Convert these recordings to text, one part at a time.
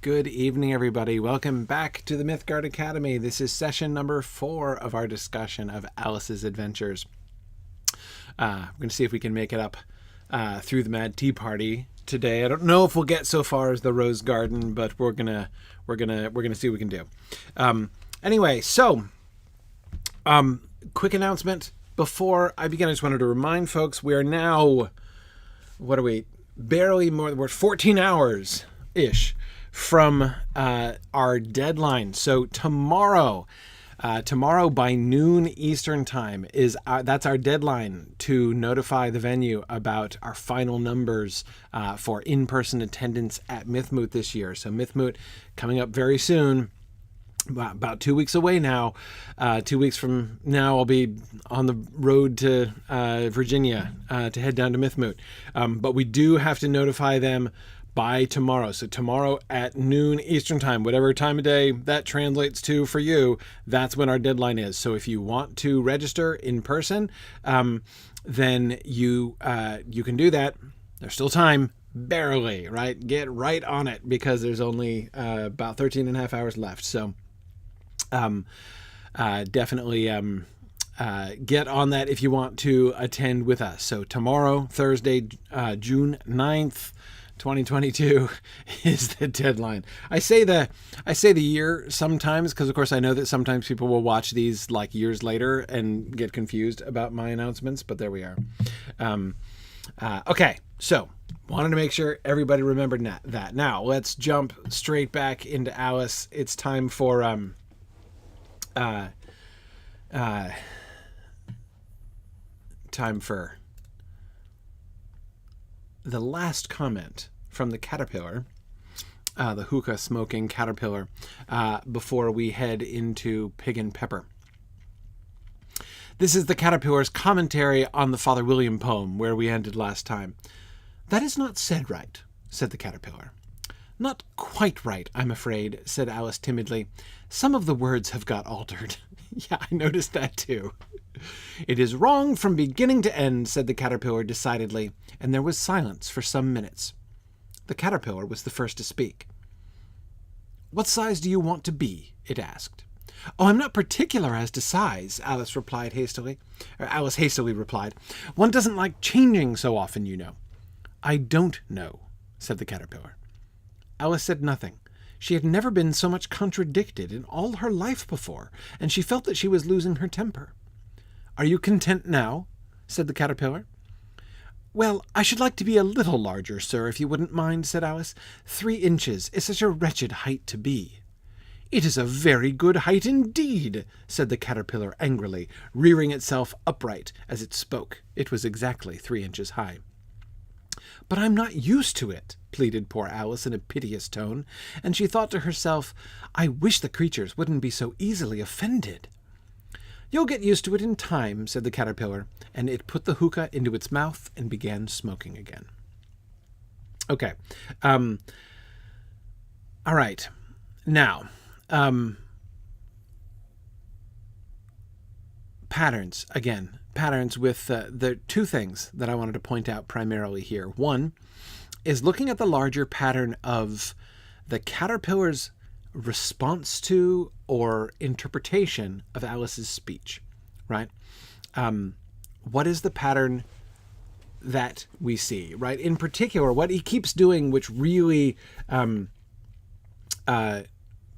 Good evening, everybody. Welcome back to the Mythgard Academy. This is session number 4 of our discussion of Alice's adventures. We're going to see if we can make it up through the Mad Tea Party today. I don't know if we'll get so far as the Rose Garden, but we're gonna see what we can do. Anyway, so quick announcement before I begin. I just wanted to remind folks we are now, we're 14 hours ish from our deadline. So tomorrow by noon Eastern time that's our deadline to notify the venue about our final numbers for in-person attendance at Mythmoot this year. So Mythmoot coming up very soon. About 2 weeks away now. 2 weeks from now, I'll be on the road to Virginia to head down to Mythmoot. But we do have to notify them by tomorrow. So tomorrow at noon Eastern time, whatever time of day that translates to for you, that's when our deadline is. So if you want to register in person, then you can do that. There's still time. Barely, right? Get right on it because there's only about 13 and a half hours left. So definitely get on that if you want to attend with us. So tomorrow, Thursday, June 9th, 2022 is the deadline. I say the year sometimes because, of course, I know that sometimes people will watch these like years later and get confused about my announcements, but there we are. Okay, so wanted to make sure everybody remembered that. Now let's jump straight back into Alice. It's time for the last comment from the caterpillar, the hookah smoking caterpillar, before we head into Pig and Pepper. This is the caterpillar's commentary on the Father William poem where we ended last time. "That is not said right," said the caterpillar. "Not quite right, I'm afraid," said Alice timidly. "Some of the words have got altered." Yeah, I noticed that too. "It is wrong from beginning to end," said the caterpillar decidedly, and there was silence for some minutes. The caterpillar was the first to speak. "What size do you want to be?" it asked. "Oh, I'm not particular as to size," Alice hastily replied. "One doesn't like changing so often, you know." "I don't know," said the caterpillar. Alice said nothing. She had never been so much contradicted in all her life before, and she felt that she was losing her temper. "Are you content now?" said the caterpillar. "Well, I should like to be a little larger, sir, if you wouldn't mind," said Alice. 3 inches is such a wretched height to be." "It is a very good height indeed," said the caterpillar angrily, rearing itself upright as it spoke. It was exactly 3 inches high. "But I'm not used to it," pleaded poor Alice in a piteous tone, and she thought to herself, "I wish the creatures wouldn't be so easily offended." "You'll get used to it in time," said the caterpillar, and it put the hookah into its mouth and began smoking again. Okay. All right. Now, patterns, again. Patterns with the 2 things that I wanted to point out primarily here. One is looking at the larger pattern of the caterpillar's response to or interpretation of Alice's speech, right? What is the pattern that we see, right? In particular, what he keeps doing, which really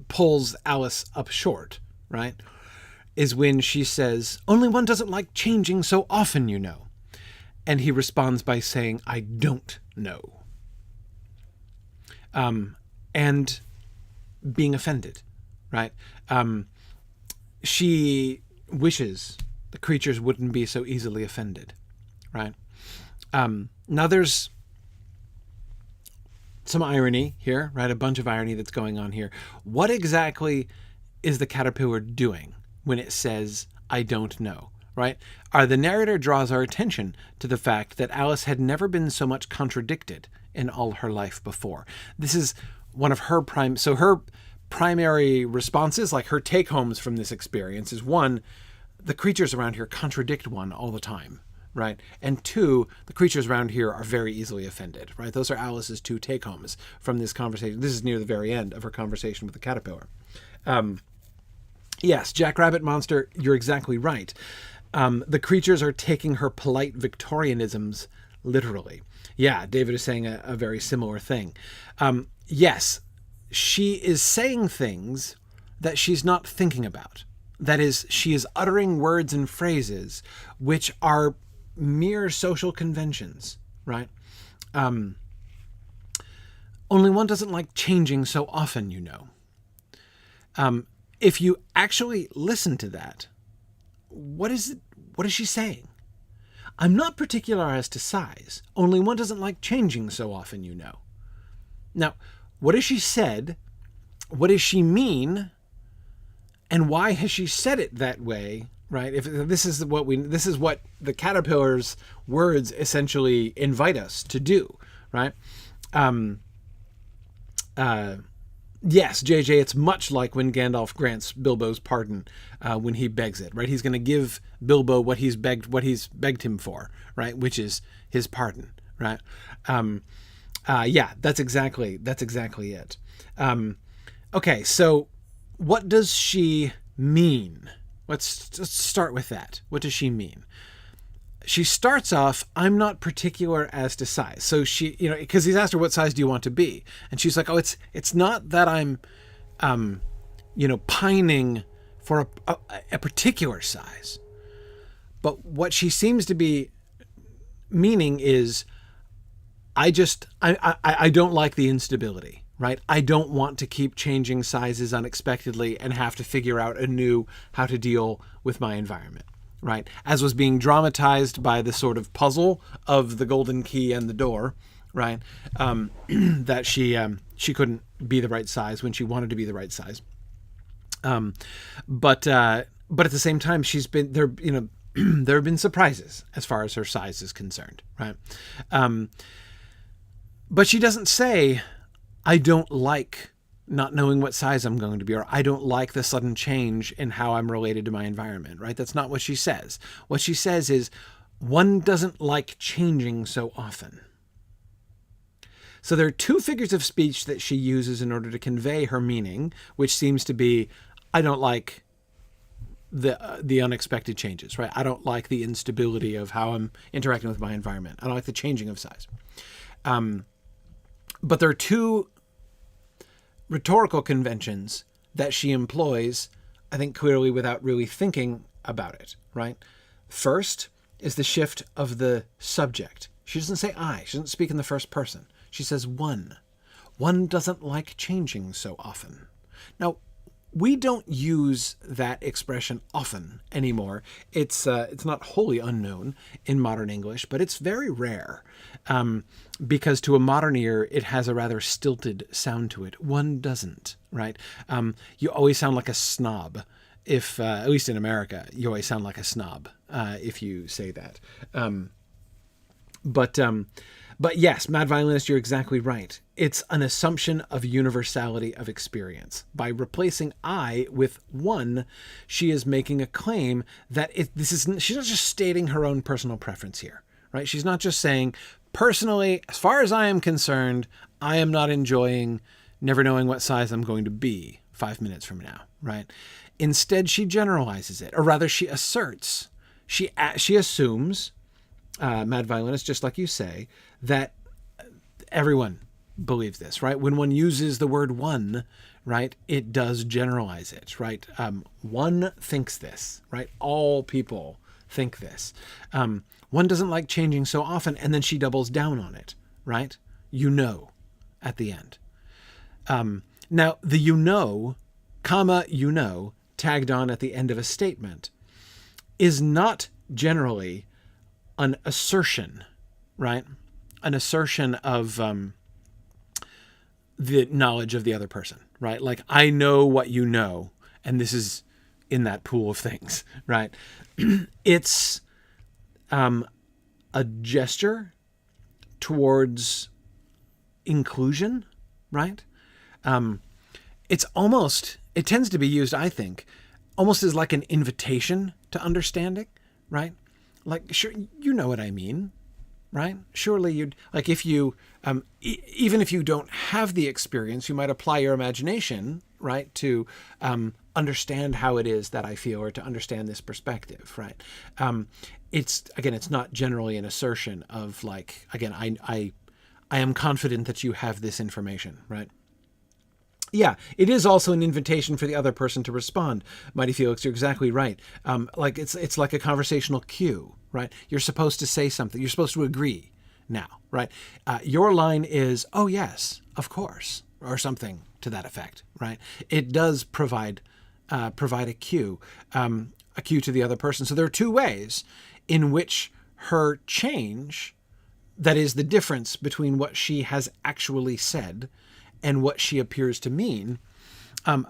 pulls Alice up short, right, is when she says, "Only one doesn't like changing so often, you know." And he responds by saying, "I don't know." And being offended, right? She wishes the creatures wouldn't be so easily offended, right? Now there's some irony here, right? A bunch of irony that's going on here. What exactly is the caterpillar doing when it says, "I don't know," right? The narrator draws our attention to the fact that Alice had never been so much contradicted in all her life before. This is one of her primary responses, like her take-homes from this experience, is one, the creatures around here contradict one all the time. right? And two, the creatures around here are very easily offended, right? Those are Alice's two take-homes from this conversation. This is near the very end of her conversation with the caterpillar. Yes, Jackrabbit Monster, you're exactly right. The creatures are taking her polite Victorianisms literally. Yeah, David is saying a very similar thing. Yes, she is saying things that she's not thinking about. That is, she is uttering words and phrases which are mere social conventions, right? Only one doesn't like changing so often, you know. If you actually listen to that, what is she saying? I'm not particular as to size. Only one doesn't like changing so often, you know. Now, what has she said? What does she mean? And why has she said it that way? Right? If this is what the caterpillar's words essentially invite us to do, right? Yes, JJ, it's much like when Gandalf grants Bilbo's pardon when he begs it, right? He's going to give Bilbo what he's begged him for, right? Which is his pardon, right? Yeah, that's exactly it. Okay, so what does she mean? Let's start with that. What does she mean? She starts off, I'm not particular as to size. So she, because he's asked her, what size do you want to be? And she's like, oh, it's not that I'm, pining for a particular size. But what she seems to be meaning is, I don't like the instability, right? I don't want to keep changing sizes unexpectedly and have to figure out anew how to deal with my environment. Right, as was being dramatized by the sort of puzzle of the golden key and the door, right? That she couldn't be the right size when she wanted to be the right size. But at the same time, she's been there. There have been surprises as far as her size is concerned, right? But she doesn't say, "I don't like not knowing what size I'm going to be," or I don't like the sudden change in how I'm related to my environment, right? That's not what she says. What she says is, one doesn't like changing so often. So there are two figures of speech that she uses in order to convey her meaning, which seems to be, I don't like the unexpected changes, right? I don't like the instability of how I'm interacting with my environment. I don't like the changing of size. But there are two rhetorical conventions that she employs, I think clearly without really thinking about it, right? First is the shift of the subject. She doesn't say I. She doesn't speak in the first person. She says one. One doesn't like changing so often. Now, we don't use that expression often anymore. It's not wholly unknown in modern English, but it's very rare because to a modern ear, it has a rather stilted sound to it. One doesn't, right? You always sound like a snob. If at least in America, you always sound like a snob if you say that. But yes, Mad Violinist, you're exactly right. It's an assumption of universality of experience. By replacing I with one, she is making a claim that she's not just stating her own personal preference here, right? She's not just saying, personally, as far as I am concerned, I am not enjoying never knowing what size I'm going to be 5 minutes from now, right? Instead, she generalizes it, or rather she asserts, she assumes, Mad Violinist, just like you say, that everyone believes this, right? When one uses the word one, right, it does generalize it, right? One thinks this, right? All people think this. One doesn't like changing so often, and then she doubles down on it, right? At the end. Now, the comma, tagged on at the end of a statement is not generally an assertion, right? An assertion of the knowledge of the other person, right? Like, I know what you know, and this is in that pool of things, right? It's a gesture towards inclusion, right? It tends to be used, I think, almost as like an invitation to understanding, right? Like, sure, you know what I mean, right? Surely you'd, like, if you, even if you don't have the experience, you might apply your imagination, right, to understand how it is that I feel, or to understand this perspective, right? It's not generally an assertion of, like, again, I am confident that you have this information, right? Yeah, it is also an invitation for the other person to respond. Mighty Felix, you're exactly right. Like it's like a conversational cue, right? You're supposed to say something. You're supposed to agree now, right? Your line is, "Oh yes, of course," or something to that effect, right? It does provide a cue to the other person. So there are two ways in which her change, that is the difference between what she has actually said and what she appears to mean,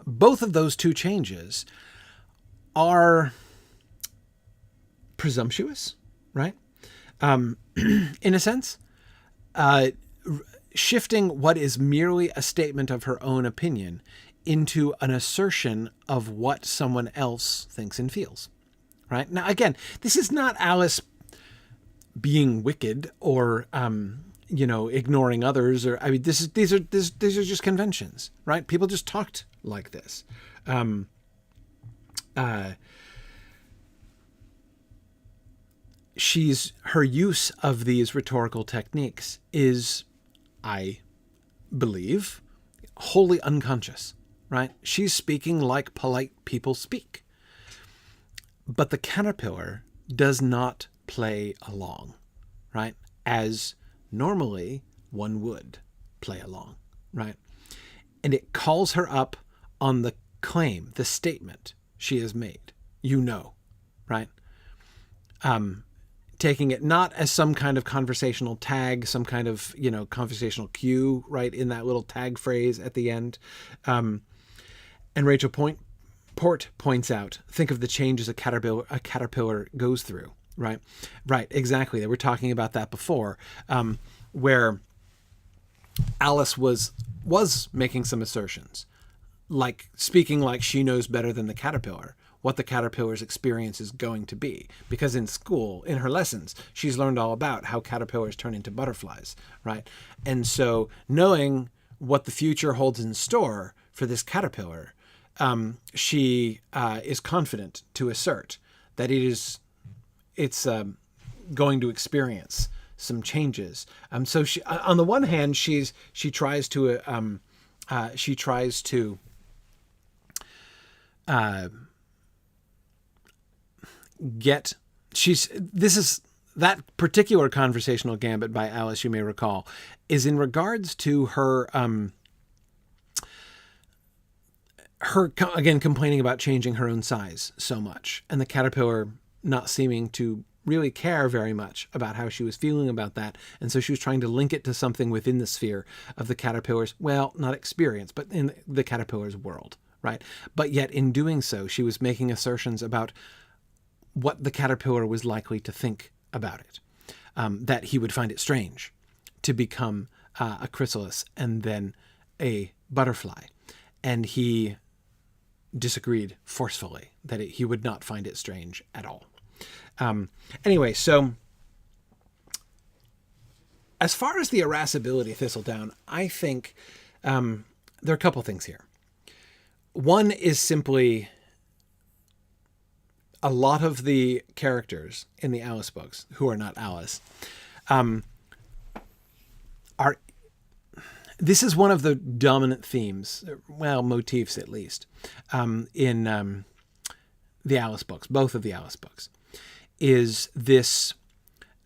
both of those two changes are presumptuous, right? In a sense, shifting what is merely a statement of her own opinion into an assertion of what someone else thinks and feels, right? Now, again, this is not Alice being wicked or ignoring others, or, I mean, these are just conventions, right? People just talked like this. Her use of these rhetorical techniques is, I believe, wholly unconscious, right? She's speaking like polite people speak. But the caterpillar does not play along, right? As normally one would play along, right? And it calls her up on the claim, the statement she has made, right? Taking it not as some kind of conversational tag, some kind of, conversational cue, right, in that little tag phrase at the end. And Rachel Port points out, think of the changes a caterpillar goes through, right? Right, exactly. They were talking about that before, where Alice was making some assertions, like speaking like she knows better than the caterpillar what the caterpillar's experience is going to be. Because in school, in her lessons, she's learned all about how caterpillars turn into butterflies, right? And so knowing what the future holds in store for this caterpillar, she is confident to assert that it's going to experience some changes. So she, on the one hand, she tries to that particular conversational gambit by Alice, you may recall, is in regards to her again complaining about changing her own size so much, and the caterpillar not seeming to really care very much about how she was feeling about that. And so she was trying to link it to something within the sphere of the caterpillar's, well, not experience, but in the caterpillar's world, right? But yet in doing so, she was making assertions about what the caterpillar was likely to think about it, that he would find it strange to become a chrysalis and then a butterfly. And he disagreed forcefully that he would not find it strange at all. Anyway, so as far as the irascibility Thistledown, I think there are a couple things here. One is simply a lot of the characters in the Alice books, who are not Alice, this is one of the dominant themes, well, motifs at least, in the Alice books, both of the Alice books, is this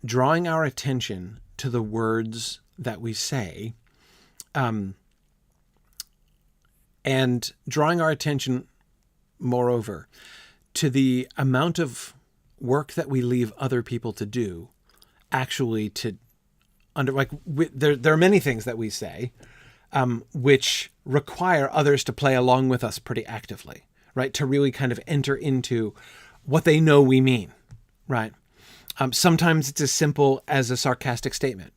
drawing our attention to the words that we say, and drawing our attention, moreover, to the amount of work that we leave other people to do, actually there are many things that we say which require others to play along with us pretty actively, right? To really kind of enter into what they know we mean, right? Sometimes it's as simple as a sarcastic statement,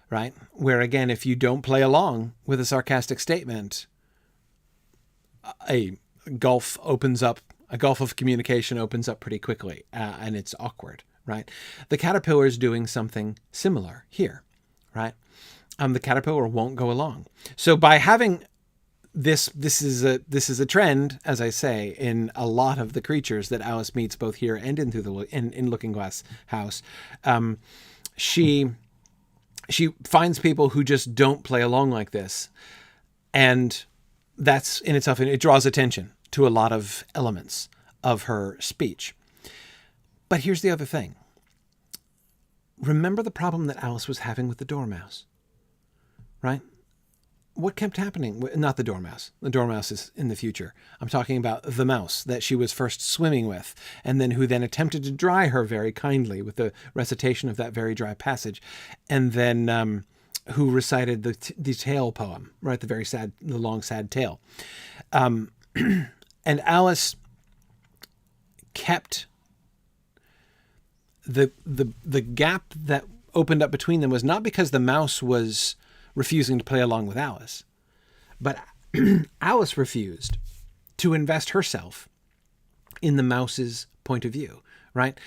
right? Where, again, if you don't play along with a sarcastic statement, a gulf opens up a gulf of communication opens up pretty quickly, and it's awkward, right? The caterpillar is doing something similar here, right? The caterpillar won't go along. So by having this is a trend, as I say, in a lot of the creatures that Alice meets both here and in Looking Glass House. She finds people who just don't play along like this, and that's in itself, it draws attention to a lot of elements of her speech. But here's the other thing. Remember the problem that Alice was having with the dormouse, right? What kept happening? Not the dormouse. The dormouse is in the future. I'm talking about the mouse that she was first swimming with, and then who then attempted to dry her very kindly with the recitation of that very dry passage, and then who recited the tale poem, right? The long sad tale. And Alice kept the gap that opened up between them was not because the mouse was refusing to play along with Alice, but Alice refused to invest herself in the mouse's point of view, right?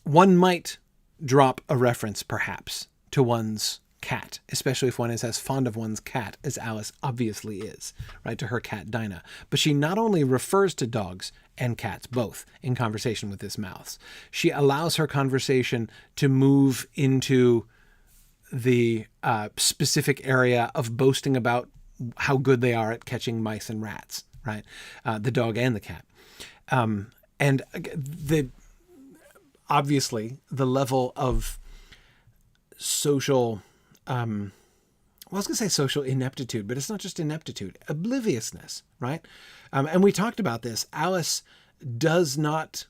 One might drop a reference, perhaps, to one's cat, especially if one is as fond of one's cat as Alice obviously is, right, to her cat Dinah. But she not only refers to dogs and cats both in conversation with this mouse, she allows her conversation to move into the specific area of boasting about how good they are at catching mice and rats, right? The dog and the cat. And obviously the level of social, I was going to say social ineptitude, but it's not just ineptitude, obliviousness, right? And we talked about this. Alice does not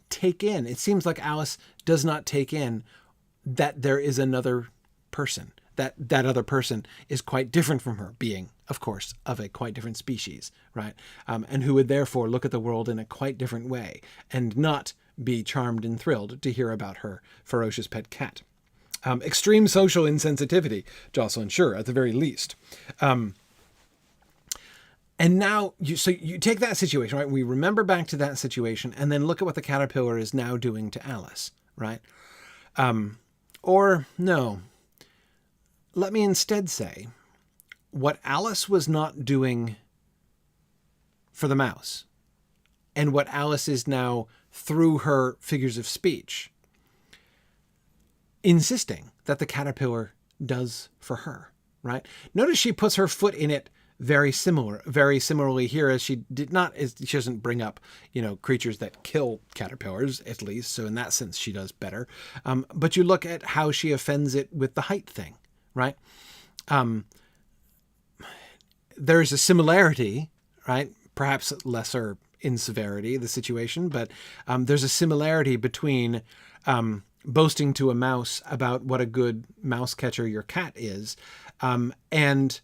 take in, it seems like Alice does not take in that there is another person, that other person is quite different from her, being, of course, of a quite different species, right? And who would therefore look at the world in a quite different way and not be charmed and thrilled to hear about her ferocious pet cat. Extreme social insensitivity, Jocelyn, sure, at the very least. And now, you take that situation, right? We remember back to that situation and then look at what the caterpillar is now doing to Alice, right? Or no, let me instead say what Alice was not doing for the mouse and what Alice is now, through her figures of speech, insisting that the caterpillar does for her, right? Notice she puts her foot in it very similarly here, as she doesn't bring up, creatures that kill caterpillars, at least. So in that sense, she does better. But you look at how she offends it with the height thing, right? There's a similarity, right? Perhaps lesser in severity, the situation, but there's a similarity between boasting to a mouse about what a good mouse catcher your cat is, and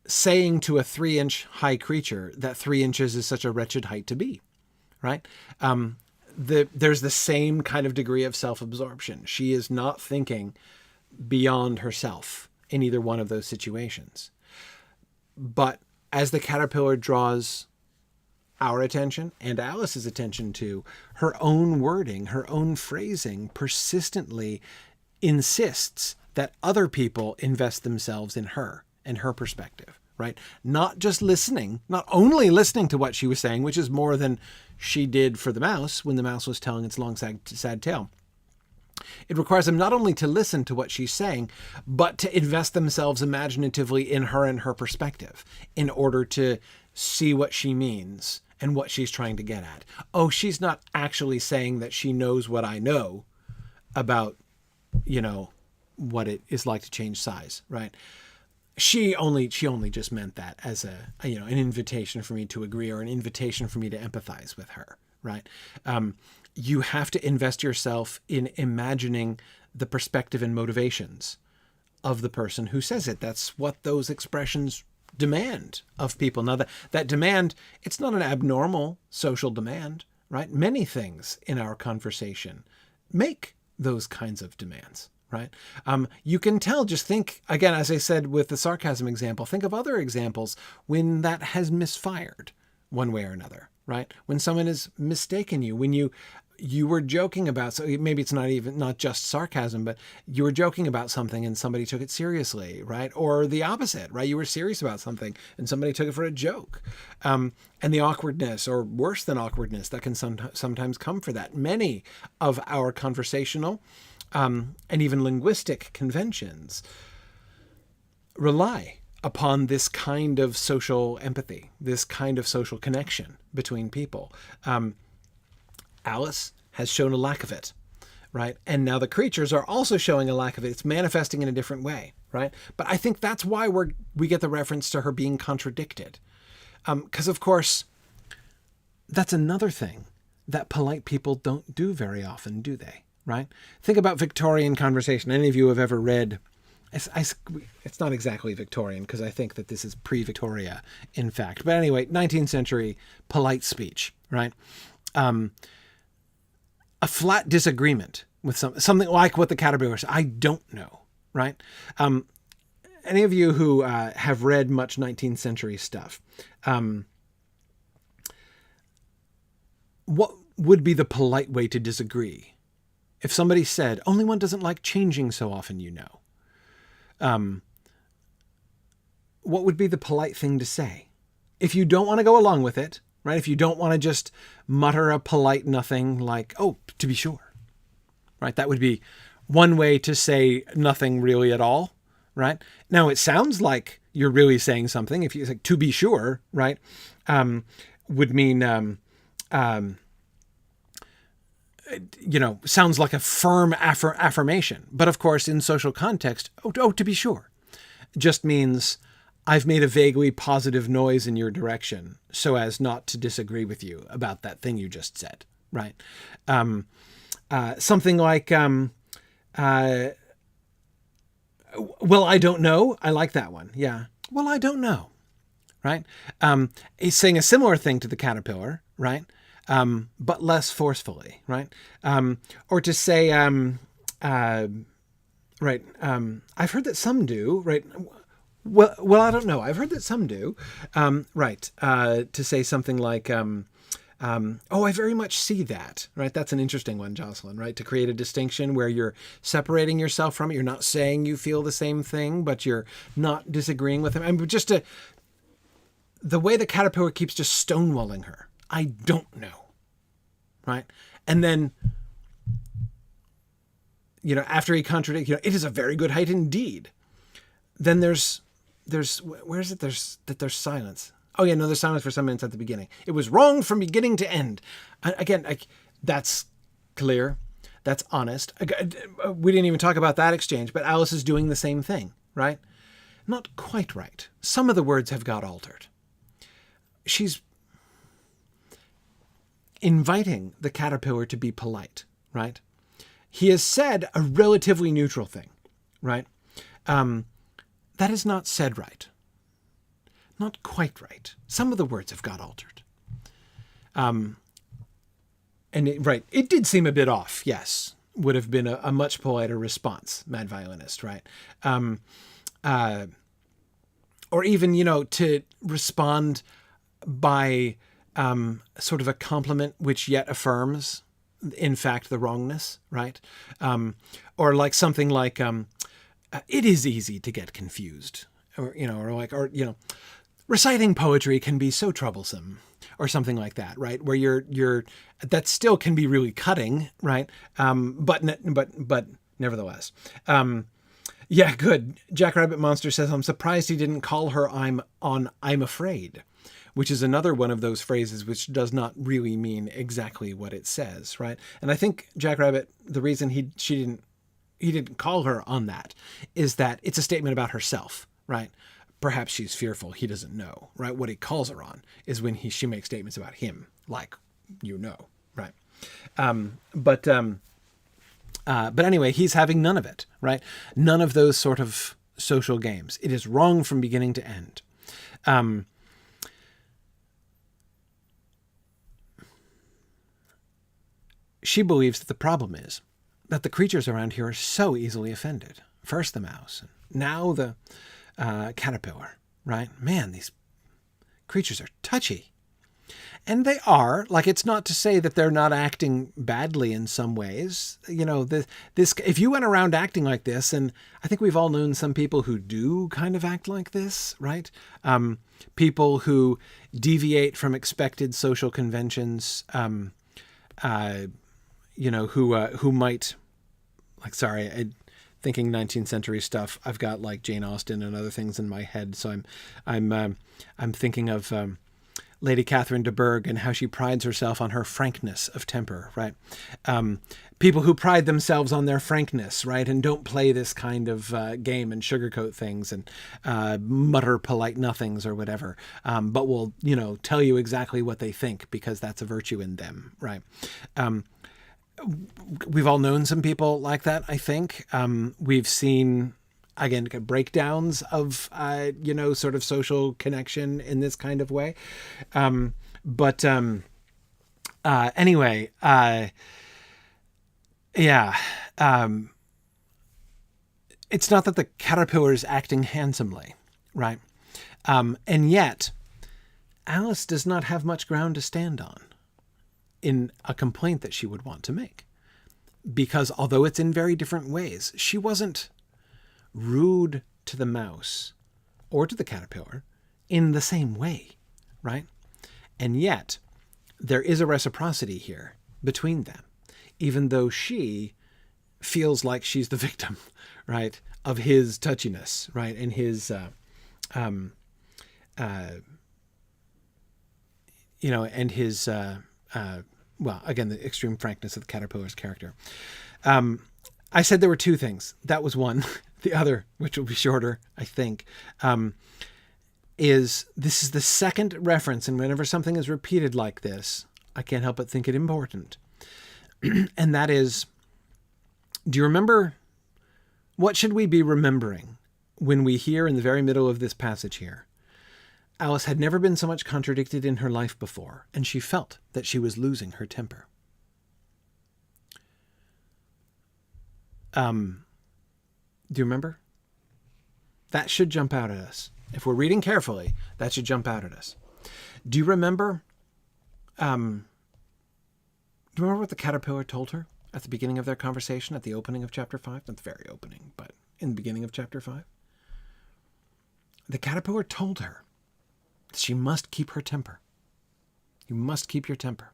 saying to a 3-inch high creature that 3 inches is such a wretched height to be, right? There's the same kind of degree of self-absorption. She is not thinking beyond herself in either one of those situations. But as the caterpillar draws our attention and Alice's attention to, her own wording, her own phrasing persistently insists that other people invest themselves in her and her perspective, right? Not just listening, not only listening to what she was saying, which is more than she did for the mouse when the mouse was telling its long, sad tale. It requires them not only to listen to what she's saying, but to invest themselves imaginatively in her and her perspective in order to see what she means and what she's trying to get at. Oh, she's not actually saying that she knows what I know about, what it is like to change size, right? She only just meant that as an invitation for me to agree, or an invitation for me to empathize with her, right? You have to invest yourself in imagining the perspective and motivations of the person who says it. That's what those expressions demand of people. Now, that demand, it's not an abnormal social demand, right? Many things in our conversation make those kinds of demands, right? You can tell, just think, again, as I said with the sarcasm example, think of other examples when that has misfired, one way or another, right? When someone is mistaken you, when you were joking about, so maybe it's not just sarcasm, but you were joking about something and somebody took it seriously, right? Or the opposite, right? You were serious about something and somebody took it for a joke. And the awkwardness, or worse than awkwardness, that can sometimes come for that. Many of our conversational and even linguistic conventions rely upon this kind of social empathy, this kind of social connection between people. Alice has shown a lack of it, right? And now the creatures are also showing a lack of it. It's manifesting in a different way, right? But I think that's why we get the reference to her being contradicted. Because, of course, that's another thing that polite people don't do very often, do they? Right? Think about Victorian conversation. Any of you have ever read... It's not exactly Victorian, because I think that this is pre-Victoria, in fact. But anyway, 19th century polite speech, right? A flat disagreement with something like what the caterpillar said. I don't know, right? Any of you who have read much 19th century stuff, what would be the polite way to disagree? If somebody said, only one doesn't like changing so often, you know. What would be the polite thing to say? If you don't want to go along with it, right? If you don't want to just mutter a polite nothing like, oh, to be sure, right? That would be one way to say nothing really at all, right? Now, it sounds like you're really saying something. If you say to be sure, right? Would mean, sounds like a firm affirmation. But of course, in social context, oh, to be sure, just means I've made a vaguely positive noise in your direction so as not to disagree with you about that thing you just said, right? Something like, well, I don't know. I like that one. Yeah. Well, I don't know, right? He's saying a similar thing to the caterpillar, right? But less forcefully, right? Or to say, I've heard that some do, right? Well, I don't know. I've heard that some do, right? To say something like, I very much see that, right? That's an interesting one, Jocelyn, right? To create a distinction where you're separating yourself from it. You're not saying you feel the same thing, but you're not disagreeing with him. And just the way the caterpillar keeps just stonewalling her. I don't know, right? And then, after he contradicts, it is a very good height indeed. Then there's where is it? There's silence. Oh yeah, no, there's silence for some minutes at the beginning. It was wrong from beginning to end. Again, that's clear. That's honest. We didn't even talk about that exchange, but Alice is doing the same thing, right? Not quite right. Some of the words have got altered. She's inviting the caterpillar to be polite, right? He has said a relatively neutral thing, right? That is not said right. Not quite right. Some of the words have got altered. It did seem a bit off, yes. Would have been a much politer response, Mad Violinist, right? Or even, to respond by sort of a compliment which yet affirms, in fact, the wrongness, right? Or like something like, it is easy to get confused, or reciting poetry can be so troublesome, or something like that, right? Where you're that still can be really cutting, right? But nevertheless, yeah, good. Jackrabbit Monster says, I'm surprised he didn't call her I'm afraid, which is another one of those phrases which does not really mean exactly what it says, right? And I think Jackrabbit, the reason he didn't call her on that is that it's a statement about herself, right? Perhaps she's fearful. He doesn't know, right? What he calls her on is when she makes statements about him, like, right? But anyway, he's having none of it, right? None of those sort of social games. It is wrong from beginning to end. She believes that the problem is that the creatures around here are so easily offended. First the mouse, now the caterpillar, right? Man, these creatures are touchy. And they are. Like, it's not to say that they're not acting badly in some ways. You know, this if you went around acting like this, and I think we've all known some people who do kind of act like this, right? People who deviate from expected social conventions, you know, who might, like, sorry, thinking 19th century stuff. I've got like Jane Austen and other things in my head, so I'm thinking of Lady Catherine de Bourgh and how she prides herself on her frankness of temper, right? People who pride themselves on their frankness, right, and don't play this kind of game and sugarcoat things and mutter polite nothings or whatever, but will, you know, tell you exactly what they think because that's a virtue in them, right? We've all known some people like that, I think. We've seen, again, breakdowns of, you know, sort of social connection in this kind of way. Anyway, yeah. It's not that the caterpillar is acting handsomely, right? And yet, Alice does not have much ground to stand on in a complaint that she would want to make. Because although it's in very different ways, she wasn't rude to the mouse or to the caterpillar in the same way, right? And yet there is a reciprocity here between them, even though she feels like she's the victim, right, of his touchiness, right, and his, you know, and his, well, again, the extreme frankness of the caterpillar's character. I said there were two things. That was one. The other, which will be shorter, I think, is this is the second reference. And whenever something is repeated like this, I can't help but think it important. And that is, do you remember, what should we be remembering when we hear in the very middle of this passage here, Alice had never been so much contradicted in her life before, and she felt that she was losing her temper. Do you remember? That should jump out at us. If we're reading carefully, that should jump out at us. Do you remember? Do you remember what the caterpillar told her at the beginning of their conversation, at the opening of chapter 5? Not the very opening, but in the beginning of chapter 5. The caterpillar told her she must keep her temper. You must keep your temper.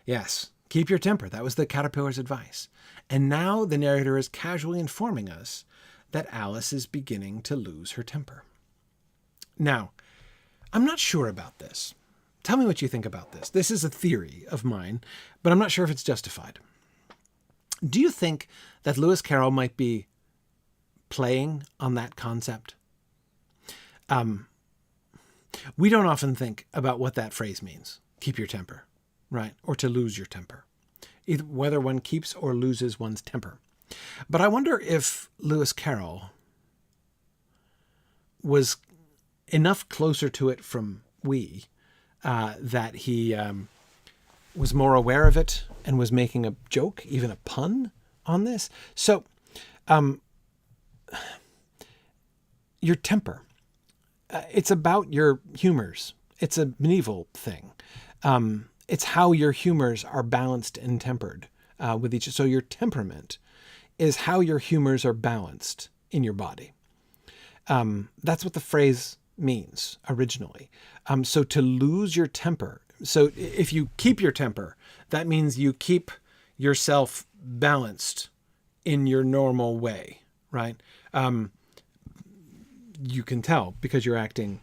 Yes, keep your temper. That was the caterpillar's advice. And now the narrator is casually informing us that Alice is beginning to lose her temper. Now, I'm not sure about this. Tell me what you think about this. This is a theory of mine, but I'm not sure if it's justified. Do you think that Lewis Carroll might be playing on that concept? We don't often think about what that phrase means. Keep your temper, right? Or to lose your temper. Either whether one keeps or loses one's temper. But I wonder if Lewis Carroll was enough closer to it from we that he was more aware of it and was making a joke, even a pun on this. So, your temper. It's about your humors. It's a medieval thing. It's how your humors are balanced and tempered with each. So your temperament is how your humors are balanced in your body. That's what the phrase means originally. So to lose your temper. So if you keep your temper, that means you keep yourself balanced in your normal way, right? You can tell because you're acting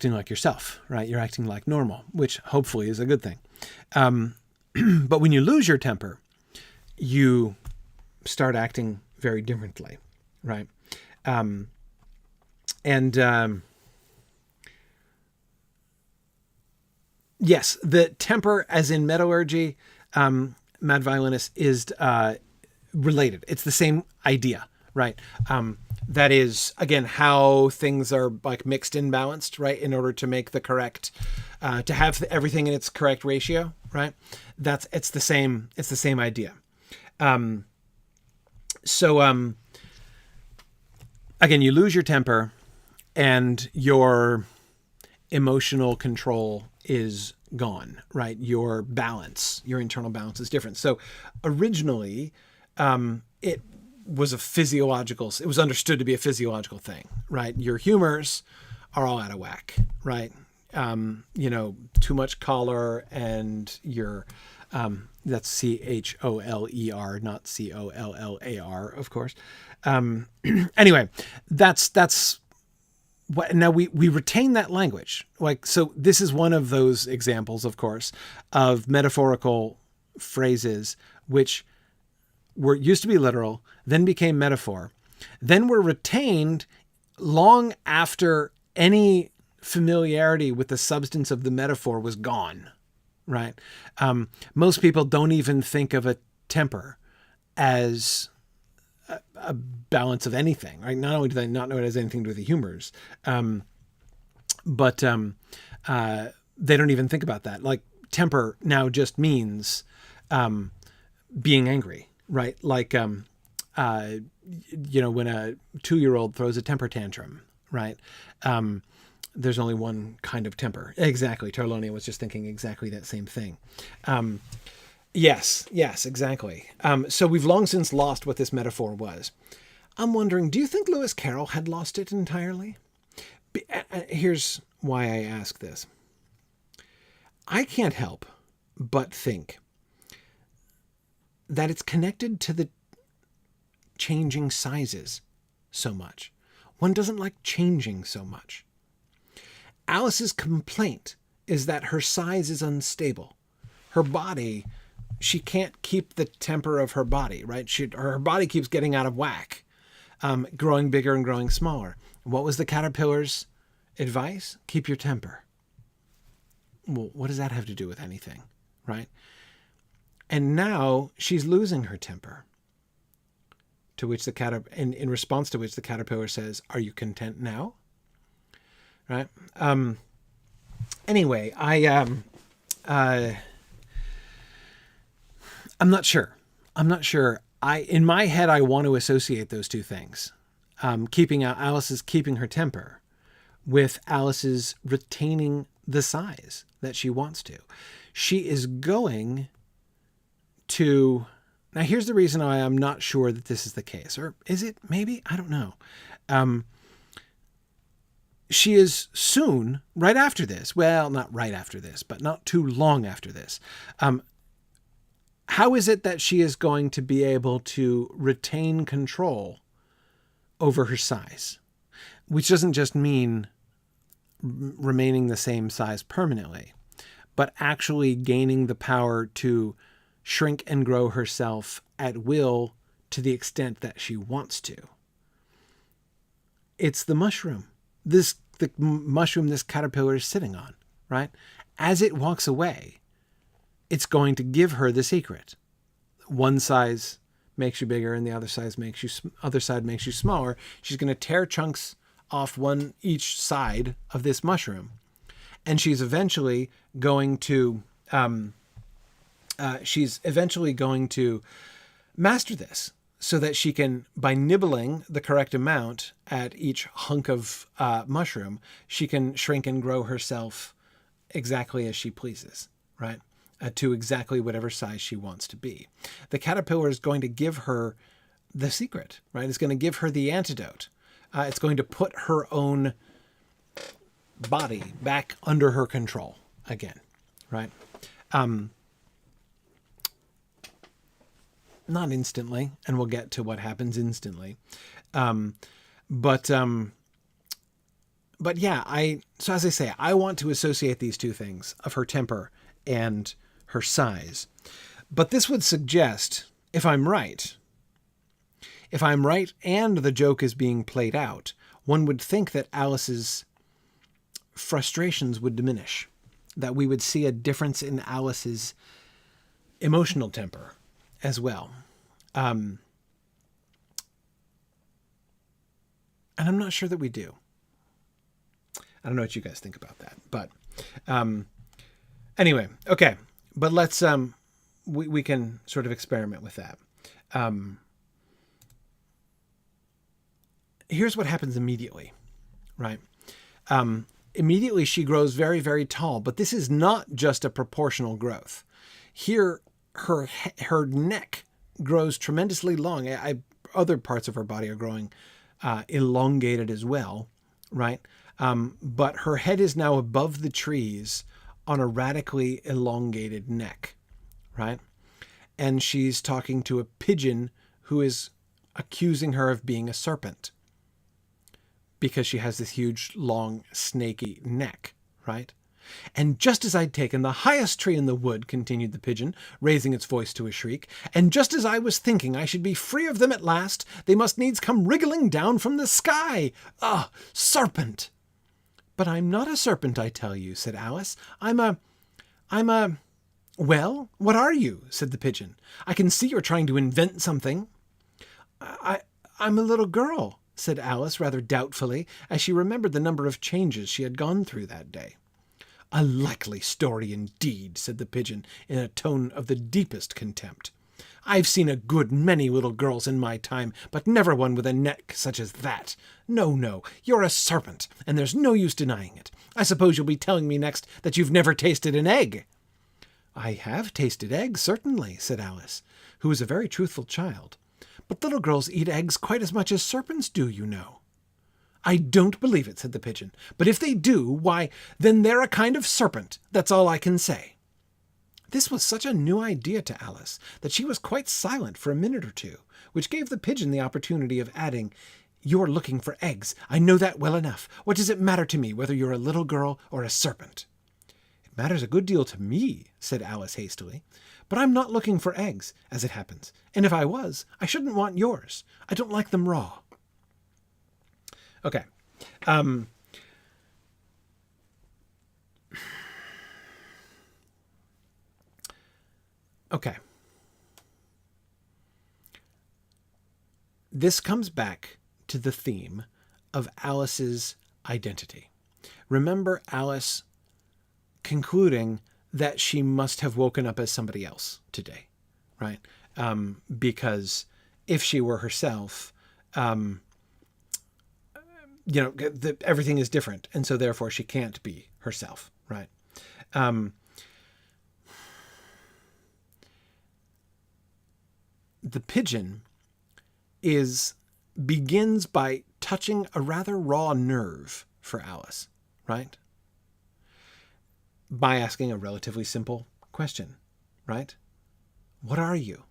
like yourself, right? You're acting like normal, which hopefully is a good thing. But when you lose your temper, you start acting very differently, right? Yes, the temper, as in metallurgy, Mad Violinist, is related. It's the same idea, right? That is, again, how things are like mixed and balanced, right? In order to make the correct, to have everything in its correct ratio, right? It's the same idea. again, you lose your temper and your emotional control is gone, right? Your balance, your internal balance is different. So originally, it was it was understood to be a physiological thing, right? Your humors are all out of whack, right? Too much choler and your, that's CHOLER, not COLLAR, of course. Anyway, that's what, now we retain that language. Like, so this is one of those examples, of course, of metaphorical phrases, which used to be literal, then became metaphor, then were retained long after any familiarity with the substance of the metaphor was gone, right? Most people don't even think of a temper as a balance of anything, right? Not only do they not know it has anything to do with the humors, but they don't even think about that. Like, temper now just means being angry, right? Like, when a 2-year-old throws a temper tantrum, right? There's only one kind of temper. Exactly. Tarlonia was just thinking exactly that same thing. Yes, exactly. So we've long since lost what this metaphor was. I'm wondering, do you think Lewis Carroll had lost it entirely? Here's why I ask this. I can't help but think that it's connected to the changing sizes so much. One doesn't like changing so much. Alice's complaint is that her size is unstable. Her body, she can't keep the temper of her body, right? Her body keeps getting out of whack, growing bigger and growing smaller. What was the caterpillar's advice? Keep your temper. Well, what does that have to do with anything, right? And now she's losing her temper. To which in response to which the caterpillar says, "Are you content now?" Right? Anyway, I'm not sure. In my head, I want to associate those two things. Alice's keeping her temper with Alice's retaining the size that she wants to. She is going to... Now, here's the reason why I'm not sure that this is the case. Or is it? Maybe? I don't know. She is soon, right after this, well, not right after this, but not too long after this. How is it that she is going to be able to retain control over her size? Which doesn't just mean remaining the same size permanently, but actually gaining the power to shrink and grow herself at will to the extent that she wants to. It's the mushroom. The mushroom this caterpillar is sitting on, right? As it walks away, it's going to give her the secret. One size makes you bigger and the other side makes you smaller. She's going to tear chunks off each side of this mushroom. And she's eventually going to master this so that she can, by nibbling the correct amount at each hunk of mushroom, she can shrink and grow herself exactly as she pleases, right? To exactly whatever size she wants to be. The caterpillar is going to give her the secret, right? It's going to give her the antidote. It's going to put her own body back under her control again, right? Not instantly, and we'll get to what happens instantly. But yeah, so as I say, I want to associate these two things of her temper and her size. But this would suggest, if I'm right and the joke is being played out, one would think that Alice's frustrations would diminish, that we would see a difference in Alice's emotional temper as well. And I'm not sure that we do. I don't know what you guys think about that, but anyway, okay. But let's we can sort of experiment with that. here's what happens immediately, right? Immediately she grows very, very tall, but this is not just a proportional growth. Here, her neck grows tremendously long. Other parts of her body are growing elongated as well, right? But her head is now above the trees on a radically elongated neck, right? And she's talking to a pigeon who is accusing her of being a serpent because she has this huge, long, snaky neck, right? And just as I'd taken the highest tree in the wood, continued the pigeon, raising its voice to a shriek, and just as I was thinking I should be free of them at last, they must needs come wriggling down from the sky. Ah, serpent! But I'm not a serpent, I tell you, said Alice. I'm a... Well, what are you? Said the pigeon. I can see you're trying to invent something. I'm a little girl, said Alice rather doubtfully, as she remembered the number of changes she had gone through that day. A likely story indeed, said the pigeon in a tone of the deepest contempt. I've seen a good many little girls in my time, but never one with a neck such as that. No, you're a serpent, and there's no use denying it. I suppose you'll be telling me next that you've never tasted an egg. I have tasted eggs, certainly, said Alice, who was a very truthful child. But little girls eat eggs quite as much as serpents do, you know. I don't believe it, said the pigeon. But if they do, why, then they're a kind of serpent. That's all I can say. This was such a new idea to Alice that she was quite silent for a minute or two, which gave the pigeon the opportunity of adding, You're looking for eggs. I know that well enough. What does it matter to me whether you're a little girl or a serpent? It matters a good deal to me, said Alice hastily. But I'm not looking for eggs, as it happens. And if I was, I shouldn't want yours. I don't like them raw. Okay. Okay. This comes back to the theme of Alice's identity. Remember Alice concluding that she must have woken up as somebody else today, right? Because if she were herself, everything is different, and so therefore she can't be herself, right? The pigeon begins by touching a rather raw nerve for Alice, right? By asking a relatively simple question, right? What are you?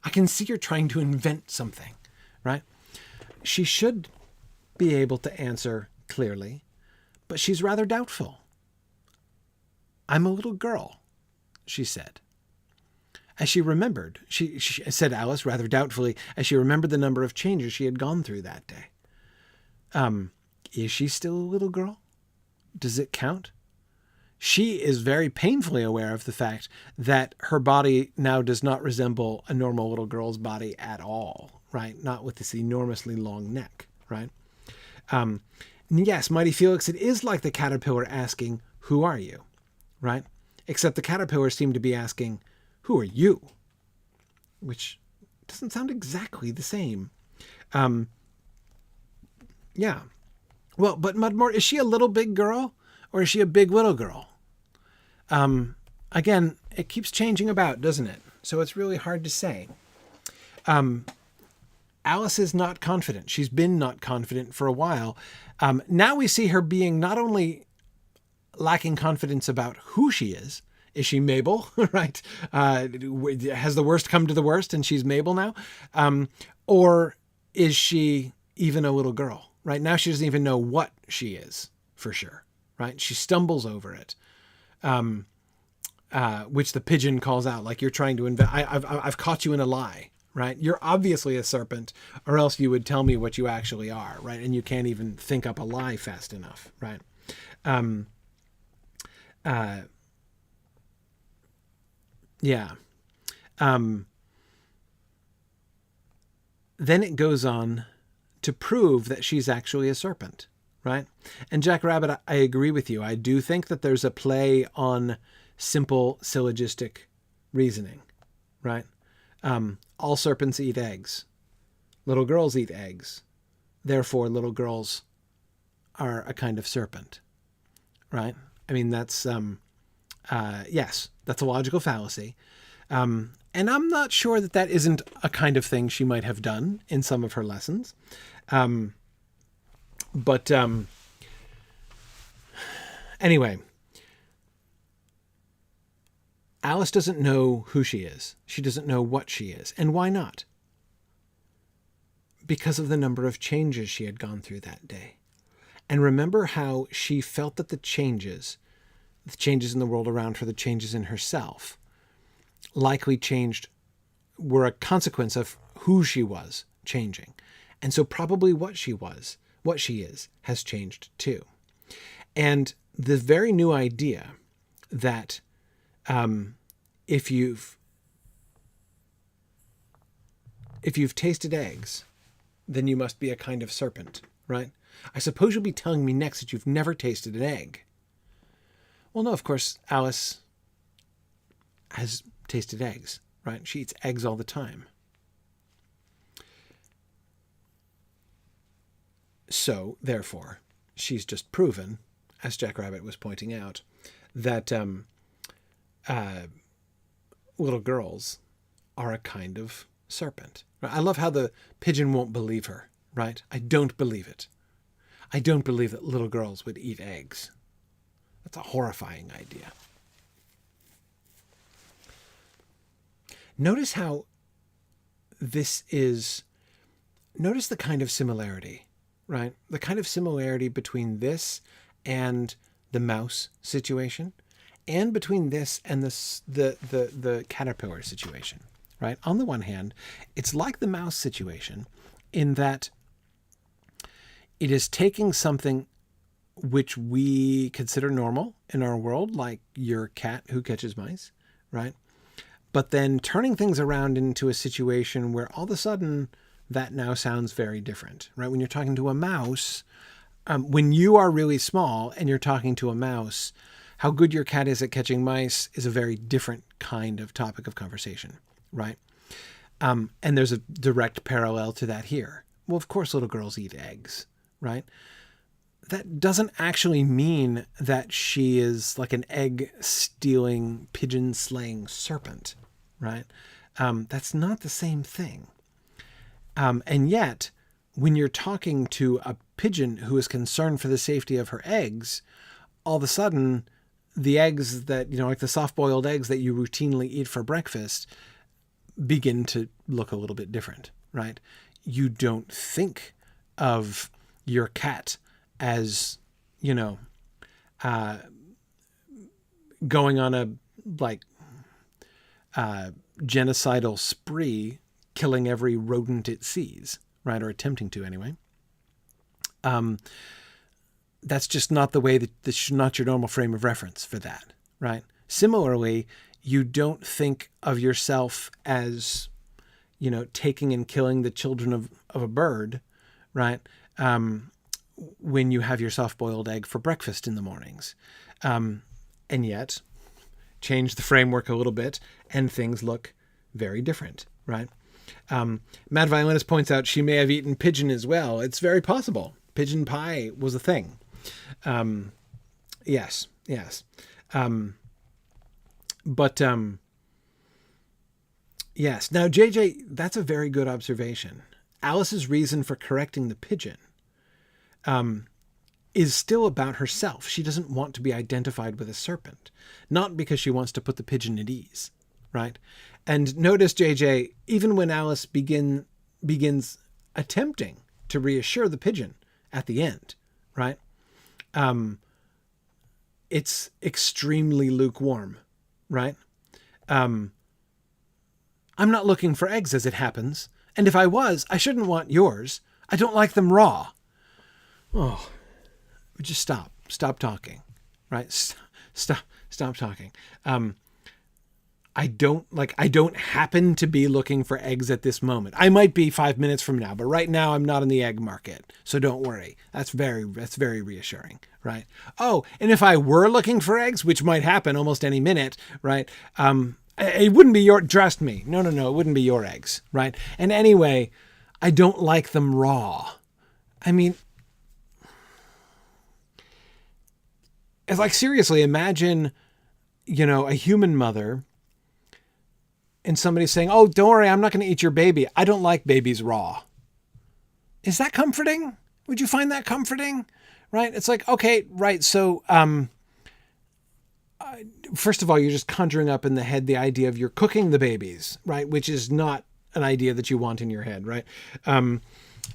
I can see you're trying to invent something, right? She should be able to answer clearly, but she's rather doubtful. I'm a little girl, she said. As she remembered, she said Alice rather doubtfully, as she remembered the number of changes she had gone through that day. Is she still a little girl? Does it count? She is very painfully aware of the fact that her body now does not resemble a normal little girl's body at all, right? Not with this enormously long neck, right? Yes, Mighty Felix, it is like the caterpillar asking, who are you, right? Except the caterpillar seemed to be asking, who are you? Which doesn't sound exactly the same. Yeah. Well, but Mudmore, is she a little big girl or is she a big little girl? Again, it keeps changing about, doesn't it? So it's really hard to say. Alice is not confident. She's been not confident for a while. Now we see her being not only lacking confidence about who she is. Is she Mabel, right? Has the worst come to the worst and she's Mabel now? Or is she even a little girl? Right now she doesn't even know what she is for sure, right? She stumbles over it, which the pigeon calls out, like you're trying to invent. I've caught you in a lie, right? You're obviously a serpent, or else you would tell me what you actually are, right? And you can't even think up a lie fast enough, right? Yeah. Then it goes on to prove that she's actually a serpent, right? And Jack Rabbit, I agree with you. I do think that there's a play on simple syllogistic reasoning, right? All serpents eat eggs. Little girls eat eggs. therefore little girls are a kind of serpent, right? I mean, that's, yes, that's a logical fallacy. And I'm not sure that that isn't a kind of thing she might have done in some of her lessons. But anyway, Alice doesn't know who she is. She doesn't know what she is. And why not? Because of the number of changes she had gone through that day. And remember how she felt that the changes in the world around her, the changes in herself, likely were a consequence of who she was changing. And so probably what she is, has changed too. And the very new idea that if you've tasted eggs, then you must be a kind of serpent, right? I suppose you'll be telling me next that you've never tasted an egg. Well, no, of course, Alice has tasted eggs, right? She eats eggs all the time. So, therefore, she's just proven, as Jack Rabbit was pointing out, that little girls are a kind of serpent. I love how the pigeon won't believe her, right? I don't believe it. I don't believe that little girls would eat eggs. That's a horrifying idea. Notice how notice the kind of similarity, right? The kind of similarity between this and the mouse situation, and between this and the caterpillar situation, right? On the one hand, it's like the mouse situation in that it is taking something which we consider normal in our world, like your cat who catches mice, right? But then turning things around into a situation where all of a sudden that now sounds very different, right? When you're talking to a mouse, when you are really small and you're talking to a mouse, how good your cat is at catching mice is a very different kind of topic of conversation, right? And there's a direct parallel to that here. Well, of course, little girls eat eggs, right? That doesn't actually mean that she is like an egg-stealing, pigeon-slaying serpent, right? That's not the same thing. And yet, when you're talking to a pigeon who is concerned for the safety of her eggs, all of a sudden, the eggs that, like the soft-boiled eggs that you routinely eat for breakfast begin to look a little bit different, right? You don't think of your cat as, going on a, genocidal spree, killing every rodent it sees, right? Or attempting to anyway. That's just not the way that's not your normal frame of reference for that, right? Similarly, you don't think of yourself as, taking and killing the children of a bird, right? When you have your soft-boiled egg for breakfast in the mornings. And yet, change the framework a little bit, and things look very different, right? Mad Violinist points out she may have eaten pigeon as well. It's very possible. Pigeon pie was a thing. Yes. Yes. Now, JJ, that's a very good observation. Alice's reason for correcting the pigeon is still about herself. She doesn't want to be identified with a serpent, not because she wants to put the pigeon at ease, right? And notice, JJ, even when Alice begins attempting to reassure the pigeon at the end, right? It's extremely lukewarm, right? I'm not looking for eggs as it happens. And if I was, I shouldn't want yours. I don't like them raw. Oh, just stop talking, right? Stop talking. I don't happen to be looking for eggs at this moment. I might be 5 minutes from now, but right now I'm not in the egg market. So don't worry. That's very reassuring, right? Oh, and if I were looking for eggs, which might happen almost any minute, right? It wouldn't be trust me. No, it wouldn't be your eggs, right? And anyway, I don't like them raw. I mean, it's like, seriously, imagine, a human mother and somebody saying, oh, don't worry, I'm not going to eat your baby. I don't like babies raw. Is that comforting? Would you find that comforting? Right? It's like, okay, right. So, first of all, you're just conjuring up in the head the idea of you're cooking the babies, right? Which is not an idea that you want in your head, right?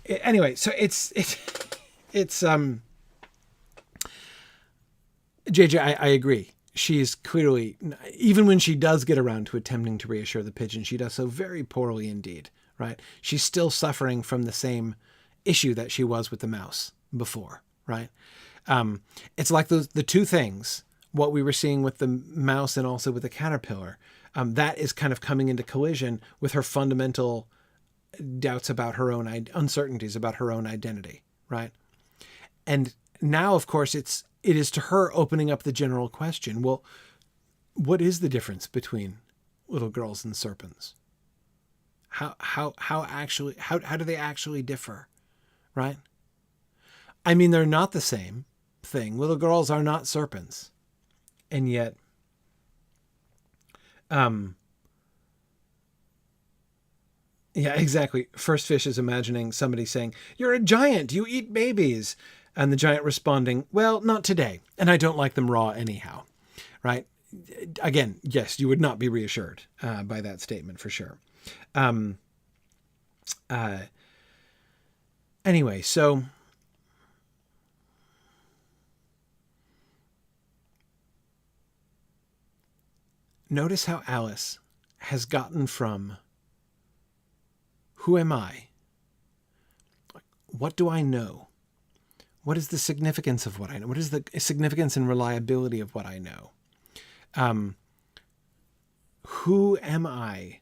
Anyway, so it's JJ, I agree. She's clearly, even when she does get around to attempting to reassure the pigeon, she does so very poorly indeed, right? She's still suffering from the same issue that she was with the mouse before, right? It's like the two things, what we were seeing with the mouse and also with the caterpillar, that is kind of coming into collision with her fundamental doubts about her own uncertainties about her own identity, right? And now, of course, it is to her opening up the general question. Well, what is the difference between little girls and serpents? How do they actually differ, right? I mean, they're not the same thing. Little girls are not serpents. And yet, yeah, exactly. First Fish is imagining somebody saying, you're a giant, you eat babies. And the giant responding, well, not today. And I don't like them raw anyhow, right? Again, yes, you would not be reassured by that statement for sure. Anyway, so notice how Alice has gotten from who am I? What do I know? What is the significance of what I know? What is the significance and reliability of what I know? Who am I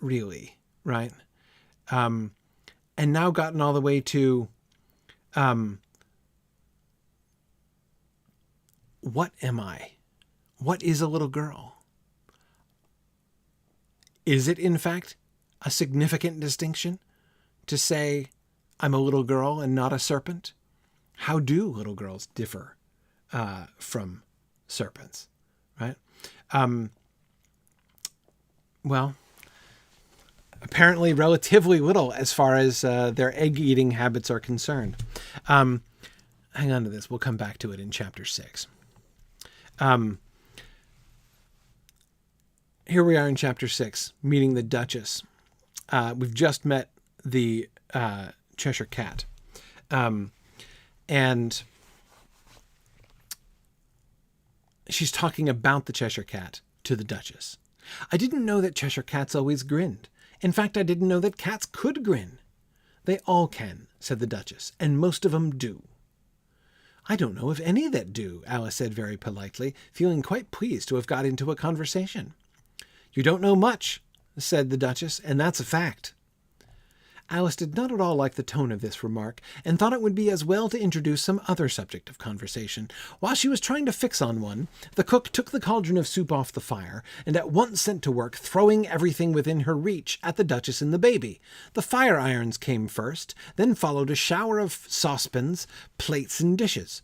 really, right? And now gotten all the way to what am I? What is a little girl? Is it, in fact, a significant distinction to say I'm a little girl and not a serpent? How do little girls differ from serpents, right? Well, apparently relatively little as far as their egg-eating habits are concerned. Hang on to this. We'll come back to it in chapter 6. Here we are in chapter 6, meeting the Duchess. We've just met the Cheshire Cat. And she's talking about the Cheshire Cat to the Duchess. I didn't know that Cheshire Cats always grinned. In fact, I didn't know that cats could grin. They all can, said the Duchess, and most of 'em do. I don't know of any that do, Alice said very politely, feeling quite pleased to have got into a conversation. You don't know much, said the Duchess, and that's a fact. Alice did not at all like the tone of this remark, and thought it would be as well to introduce some other subject of conversation. While she was trying to fix on one, the cook took the cauldron of soup off the fire, and at once set to work throwing everything within her reach at the Duchess and the baby. The fire irons came first, then followed a shower of saucepans, plates, and dishes.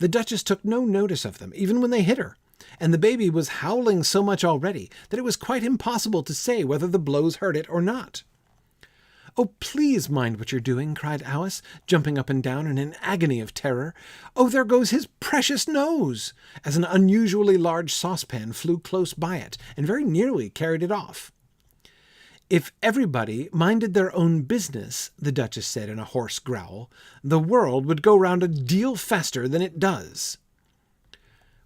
The Duchess took no notice of them, even when they hit her, and the baby was howling so much already that it was quite impossible to say whether the blows hurt it or not. Oh, please mind what you're doing, cried Alice, jumping up and down in an agony of terror. Oh, there goes his precious nose, as an unusually large saucepan flew close by it, and very nearly carried it off. If everybody minded their own business, the Duchess said in a hoarse growl, the world would go round a deal faster than it does.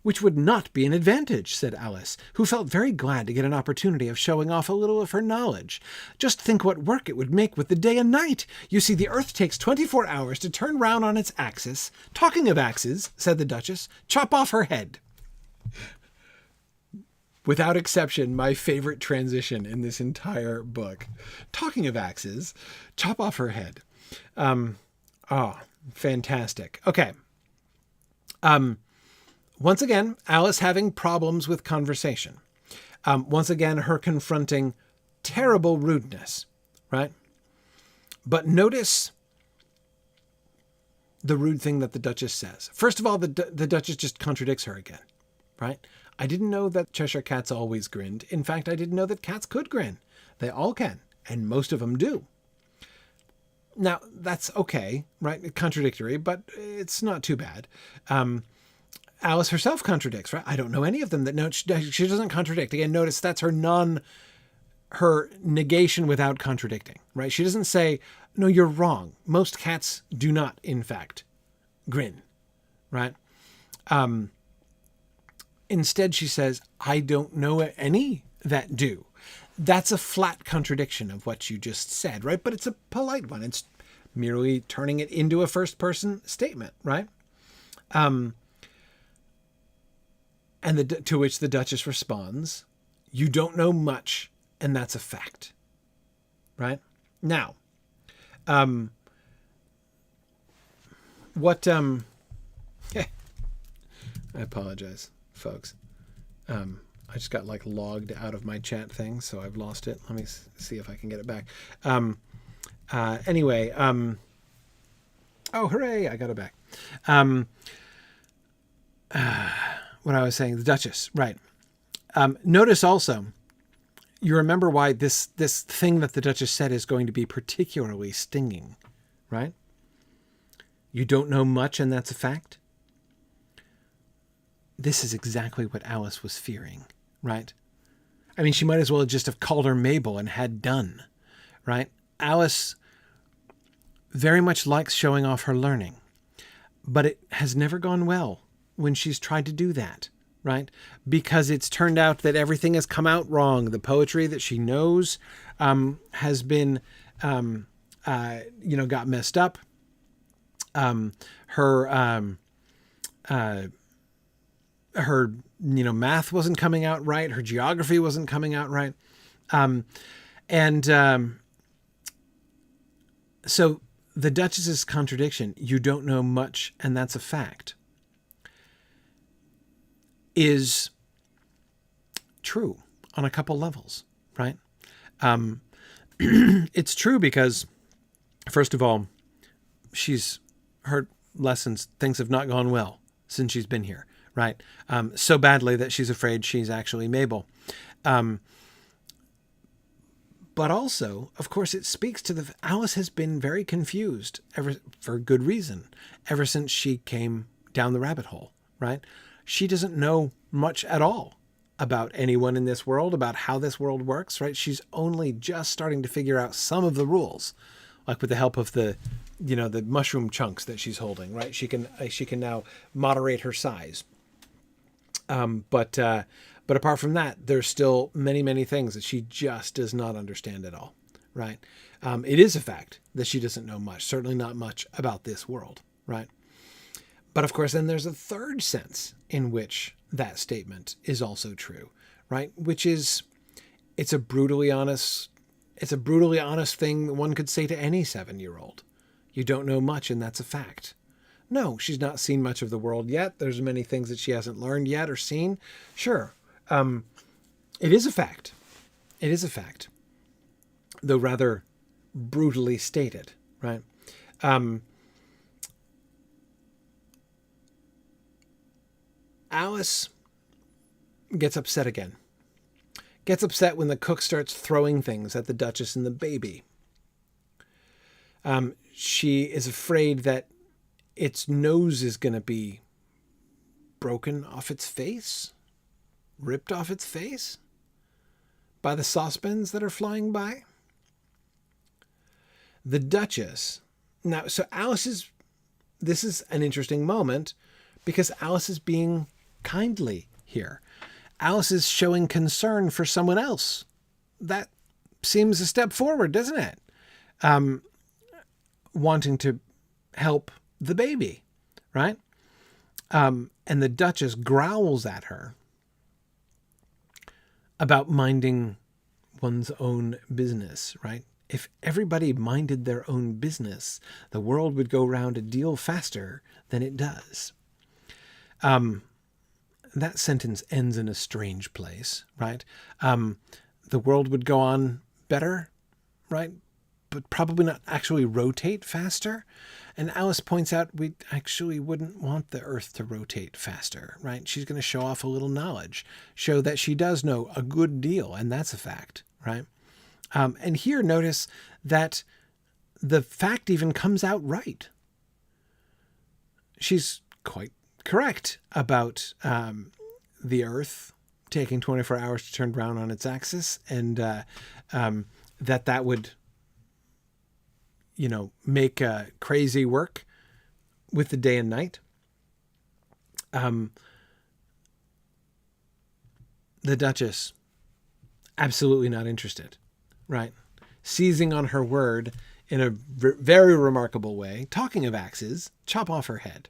Which would not be an advantage, said Alice, who felt very glad to get an opportunity of showing off a little of her knowledge. Just think what work it would make with the day and night. You see, the earth takes 24 hours to turn round on its axis. Talking of axes, said the Duchess, chop off her head. Without exception, my favorite transition in this entire book. Talking of axes, chop off her head. Fantastic. Okay. Once again, Alice having problems with conversation. Once again, her confronting terrible rudeness, right? But notice the rude thing that the Duchess says. First of all, the Duchess just contradicts her again, right? I didn't know that Cheshire cats always grinned. In fact, I didn't know that cats could grin. They all can, and most of them do. Now, that's okay, right? Contradictory, but it's not too bad. Alice herself contradicts, right? I don't know any of them that no, she doesn't contradict. Again, notice that's her negation without contradicting, right? She doesn't say, no, you're wrong. Most cats do not, in fact, grin, right? Instead, she says, I don't know any that do. That's a flat contradiction of what you just said, right? But it's a polite one. It's merely turning it into a first-person statement, right? And to which the Duchess responds, you don't know much, and that's a fact, right? Now, I apologize, folks. I just got logged out of my chat thing, so I've lost it. Let me see if I can get it back. Anyway, oh, hooray, I got it back. What I was saying, the Duchess, right. Notice also, you remember why this thing that the Duchess said is going to be particularly stinging, right? You don't know much, and that's a fact. This is exactly what Alice was fearing, right? I mean, she might as well just have called her Mabel and had done, right? Alice very much likes showing off her learning, but it has never gone well when she's tried to do that, right? Because it's turned out that everything has come out wrong. The poetry that she knows has been, got messed up. Her math wasn't coming out right. Her geography wasn't coming out right. So the Duchess's contradiction, you don't know much, and that's a fact, is true on a couple levels, right? It's true because, first of all, her lessons, things have not gone well since she's been here, right? So badly that she's afraid she's actually Mabel. But also, of course, it speaks to Alice has been very confused for good reason, ever since she came down the rabbit hole, right? She doesn't know much at all about anyone in this world, about how this world works, right? She's only just starting to figure out some of the rules, like with the help of the mushroom chunks that she's holding, right? She can now moderate her size. But apart from that, there's still many, many things that she just does not understand at all, right? It is a fact that she doesn't know much, certainly not much about this world, right? But of course, then there's a third sense in which that statement is also true, right? Which is, it's a brutally honest thing one could say to any 7-year-old. You don't know much, and that's a fact. No, she's not seen much of the world yet. There's many things that she hasn't learned yet or seen. Sure. It is a fact. It is a fact, though rather brutally stated, right? Alice gets upset again. Gets upset when the cook starts throwing things at the Duchess and the baby. She is afraid that its nose is going to be broken off its face, ripped off its face by the saucepans that are flying by. The Duchess. Now, so this is an interesting moment because Alice is being kindly here. Alice is showing concern for someone else. That seems a step forward, doesn't it? Wanting to help the baby, right? And the Duchess growls at her about minding one's own business, right? If everybody minded their own business, the world would go round a deal faster than it does. That sentence ends in a strange place, right? The world would go on better, right? but probably not actually rotate faster. And Alice points out we actually wouldn't want the Earth to rotate faster, right? She's going to show off a little knowledge, show that she does know a good deal, and that's a fact, right? And here, notice that the fact even comes out right. She's quite correct about the Earth taking 24 hours to turn around on its axis, and that would, make crazy work with the day and night. The Duchess, absolutely not interested, right? Seizing on her word in a very remarkable way, talking of axes, chop off her head.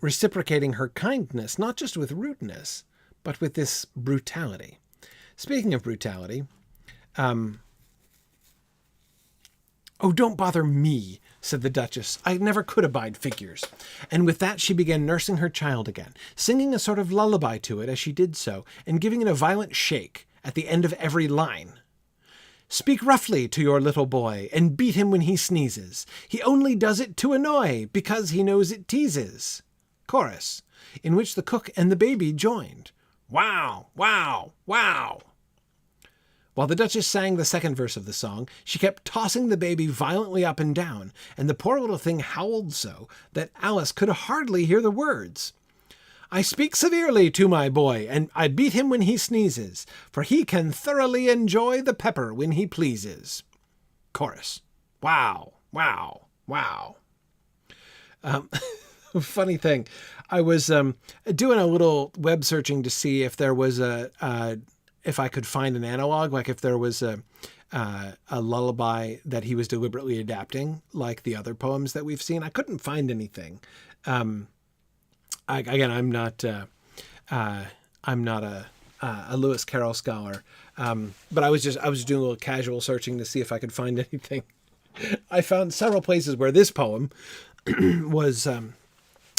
Reciprocating her kindness, not just with rudeness, but with this brutality. Speaking of brutality, oh, don't bother me, said the Duchess. I never could abide figures. And with that she began nursing her child again, singing a sort of lullaby to it as she did so, and giving it a violent shake at the end of every line. Speak roughly to your little boy, and beat him when he sneezes. He only does it to annoy, because he knows it teases. Chorus, in which the cook and the baby joined. Wow, wow, wow. While the Duchess sang the second verse of the song, she kept tossing the baby violently up and down, and the poor little thing howled so that Alice could hardly hear the words. I speak severely to my boy, and I beat him when he sneezes, for he can thoroughly enjoy the pepper when he pleases. Chorus. Wow, wow, wow. Funny thing, I was doing a little web searching to see if there was if I could find an analog, like if there was a lullaby that he was deliberately adapting, like the other poems that we've seen. I couldn't find anything. I'm not a Lewis Carroll scholar, but I was doing a little casual searching to see if I could find anything. I found several places where this poem was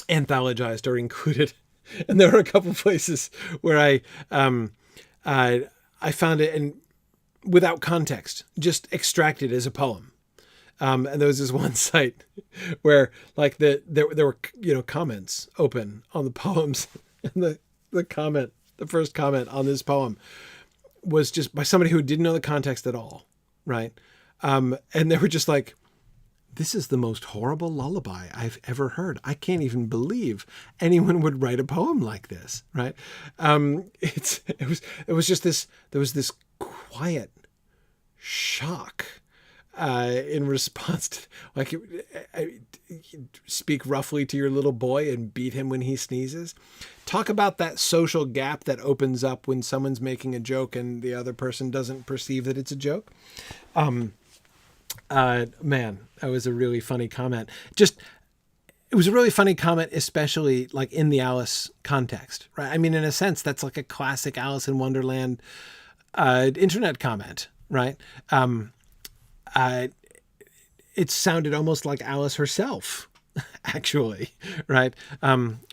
anthologized or included, and there were a couple places where I found it and without context, just extracted as a poem. And there was this one site where like there were comments open on the poems, and the first comment on this poem was just by somebody who didn't know the context at all, right? And they were just like, this is the most horrible lullaby I've ever heard. I can't even believe anyone would write a poem like this, right? It was just this. There was this quiet shock in response to, like, speak roughly to your little boy and beat him when he sneezes. Talk about that social gap that opens up when someone's making a joke and the other person doesn't perceive that it's a joke. Man, that was a really funny comment. It was a really funny comment, especially like in the Alice context, right? I mean, in a sense, that's like a classic Alice in Wonderland internet comment, right? It sounded almost like Alice herself, actually, right?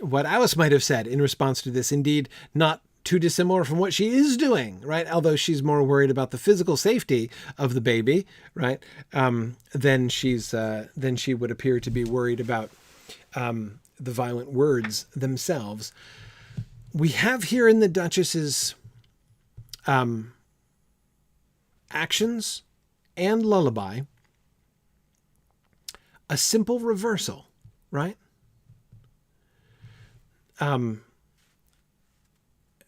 What Alice might have said in response to this, indeed, not too dissimilar from what she is doing, right? Although she's more worried about the physical safety of the baby, right? Than she would appear to be worried about the violent words themselves. We have here in the Duchess's actions and lullaby a simple reversal, right?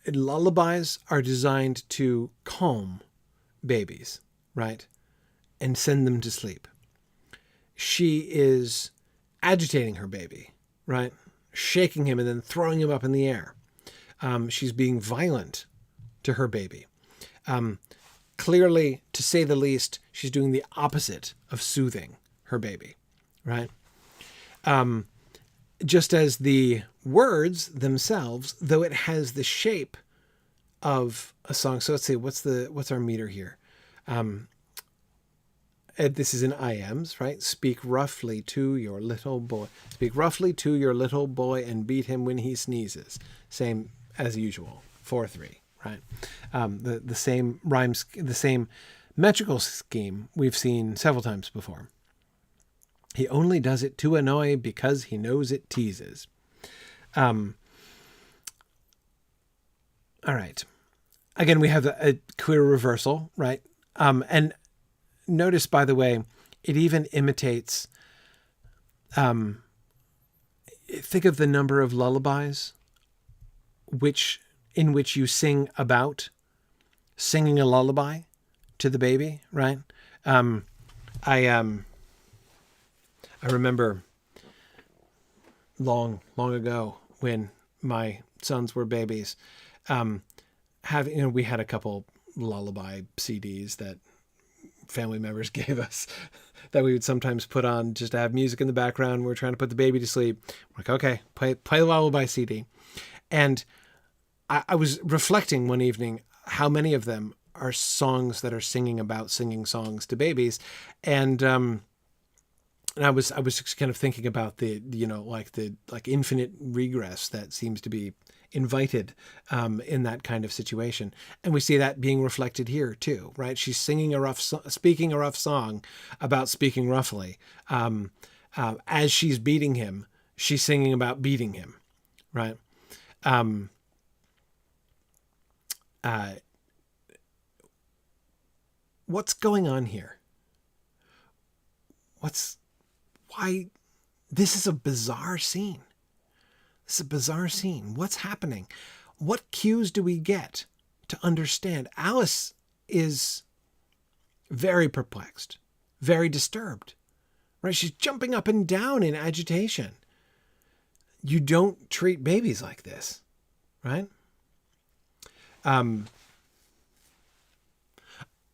Lullabies are designed to calm babies, right? And send them to sleep. She is agitating her baby, right? Shaking him and then throwing him up in the air. She's being violent to her baby. Clearly, to say the least, she's doing the opposite of soothing her baby, right? Just as the words themselves, though it has the shape of a song. So let's see, what's our meter here? This is in IMs, right? Speak roughly to your little boy. Speak roughly to your little boy and beat him when he sneezes. Same as usual, 4-3, right? The same rhymes, the same metrical scheme we've seen several times before. He only does it to annoy because he knows it teases. All right. Again, we have a clear reversal, right? And notice, by the way, it even imitates, think of the number of lullabies in which you sing about singing a lullaby to the baby, right? I remember long ago when my sons were babies, we had a couple lullaby CDs that family members gave us that we would sometimes put on just to have music in the background. We're trying to put the baby to sleep. We're like, okay, play the lullaby CD. And I was reflecting one evening how many of them are songs that are singing about singing songs to babies. And I was just kind of thinking about the infinite regress that seems to be invited in that kind of situation. And we see that being reflected here too, right? She's speaking a rough song about speaking roughly. As she's beating him, she's singing about beating him, right? What's going on here? Why? This is a bizarre scene. What's happening? What cues do we get to understand? Alice is very perplexed, very disturbed, right? She's jumping up and down in agitation. You don't treat babies like this, right?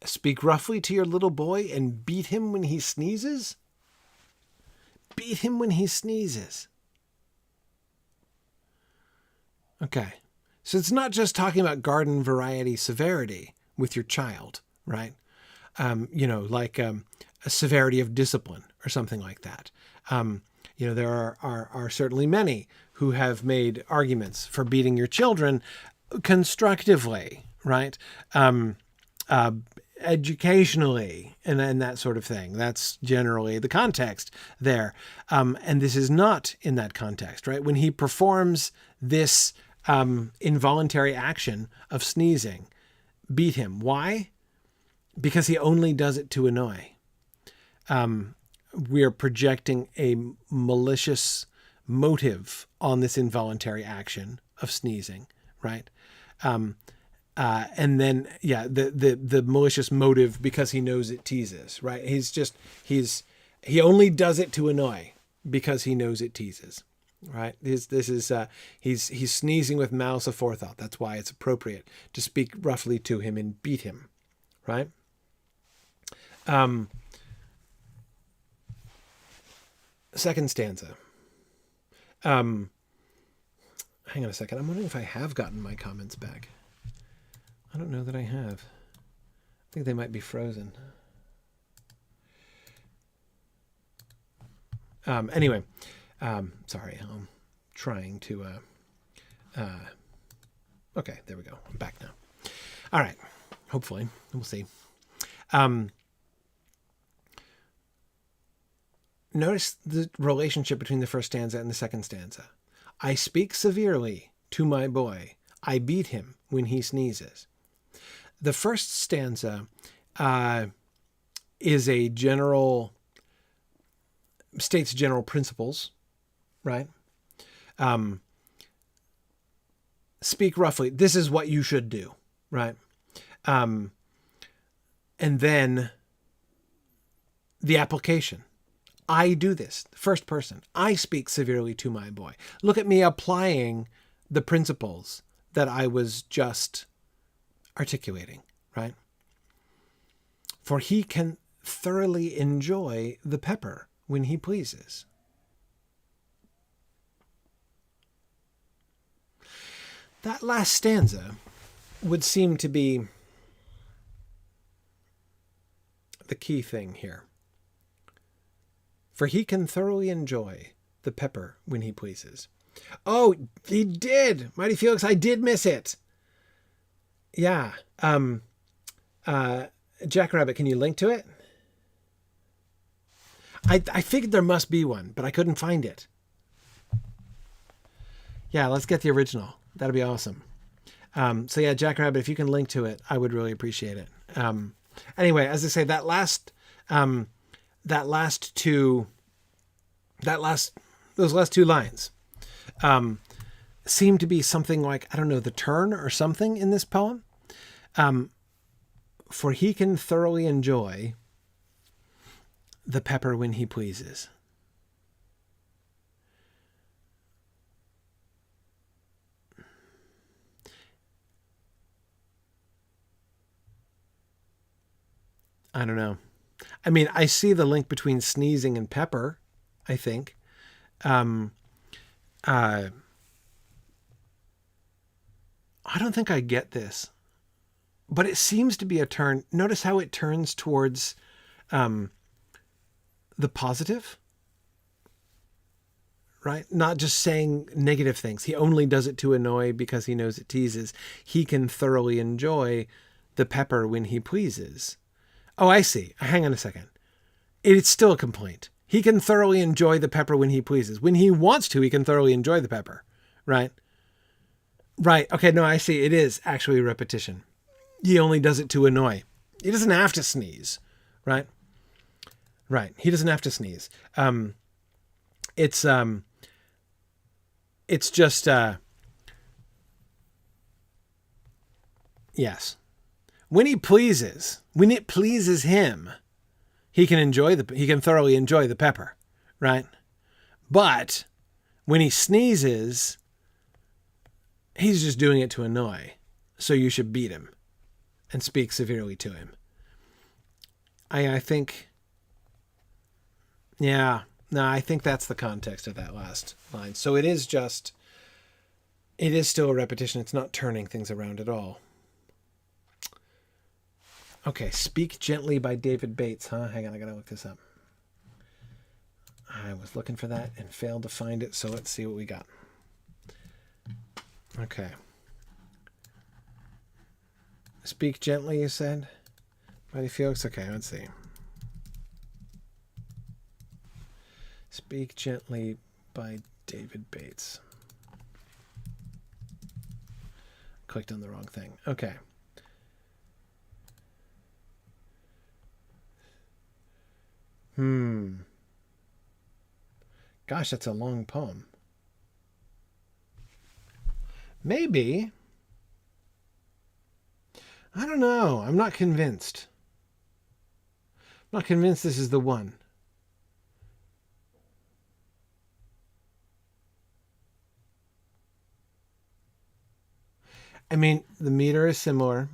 Speak roughly to your little boy and beat him when he sneezes? Beat him when he sneezes. Okay. So it's not just talking about garden variety severity with your child, right? Like a severity of discipline or something like that. There are certainly many who have made arguments for beating your children constructively, right? Educationally and that sort of thing. That's generally the context there. And this is not in that context, right? When he performs this involuntary action of sneezing, beat him. Why? Because he only does it to annoy. We are projecting a malicious motive on this involuntary action of sneezing, right? And then, the malicious motive because he knows it teases, right? He only does it to annoy because he knows it teases, right? He's sneezing with malice aforethought. That's why it's appropriate to speak roughly to him and beat him, right? Second stanza. Hang on a second. I'm wondering if I have gotten my comments back. I don't know that I have. I think they might be frozen. Anyway, sorry. I'm trying to... okay, there we go. I'm back now. All right. Hopefully. We'll see. Notice the relationship between the first stanza and the second stanza. I speak severely to my boy. I beat him when he sneezes. The first stanza states general principles, right? Speak roughly. This is what you should do, right? And then the application. I do this, first person. I speak severely to my boy. Look at me applying the principles that I was just articulating, right? For he can thoroughly enjoy the pepper when he pleases. That last stanza would seem to be the key thing here. For he can thoroughly enjoy the pepper when he pleases. Oh, he did! Mighty Felix, I did miss it! Yeah. Jackrabbit, can you link to it? I figured there must be one, but I couldn't find it. Yeah, let's get the original. That'd be awesome. So yeah, Jackrabbit, if you can link to it, I would really appreciate it. Anyway, as I say, those last two lines seem to be something like, I don't know, the turn or something in this poem. For he can thoroughly enjoy the pepper when he pleases. I don't know. I mean, I see the link between sneezing and pepper, I think. I don't think I get this, but it seems to be a turn. Notice how it turns towards the positive, right? Not just saying negative things. He only does it to annoy because he knows it teases. He can thoroughly enjoy the pepper when he pleases. Oh, I see. Hang on a second. It's still a complaint. He can thoroughly enjoy the pepper when he pleases. When he wants to, he can thoroughly enjoy the pepper, right? Right. Okay, no, I see. It is actually a repetition. He only does it to annoy. He doesn't have to sneeze, right? Right. He doesn't have to sneeze. It's just yes. When he pleases, when it pleases him, he can thoroughly enjoy the pepper, right? But when he sneezes, he's just doing it to annoy. So you should beat him and speak severely to him. I think, yeah, no, I think that's the context of that last line. So it is still a repetition. It's not turning things around at all. Okay, Speak Gently by David Bates, huh? Hang on, I gotta look this up. I was looking for that and failed to find it, so let's see what we got. Okay. Speak Gently, you said? By Felix? Okay, let's see. Speak Gently by David Bates. Clicked on the wrong thing. Okay. Gosh, that's a long poem. Maybe. I don't know. I'm not convinced. I'm not convinced this is the one. I mean, the meter is similar.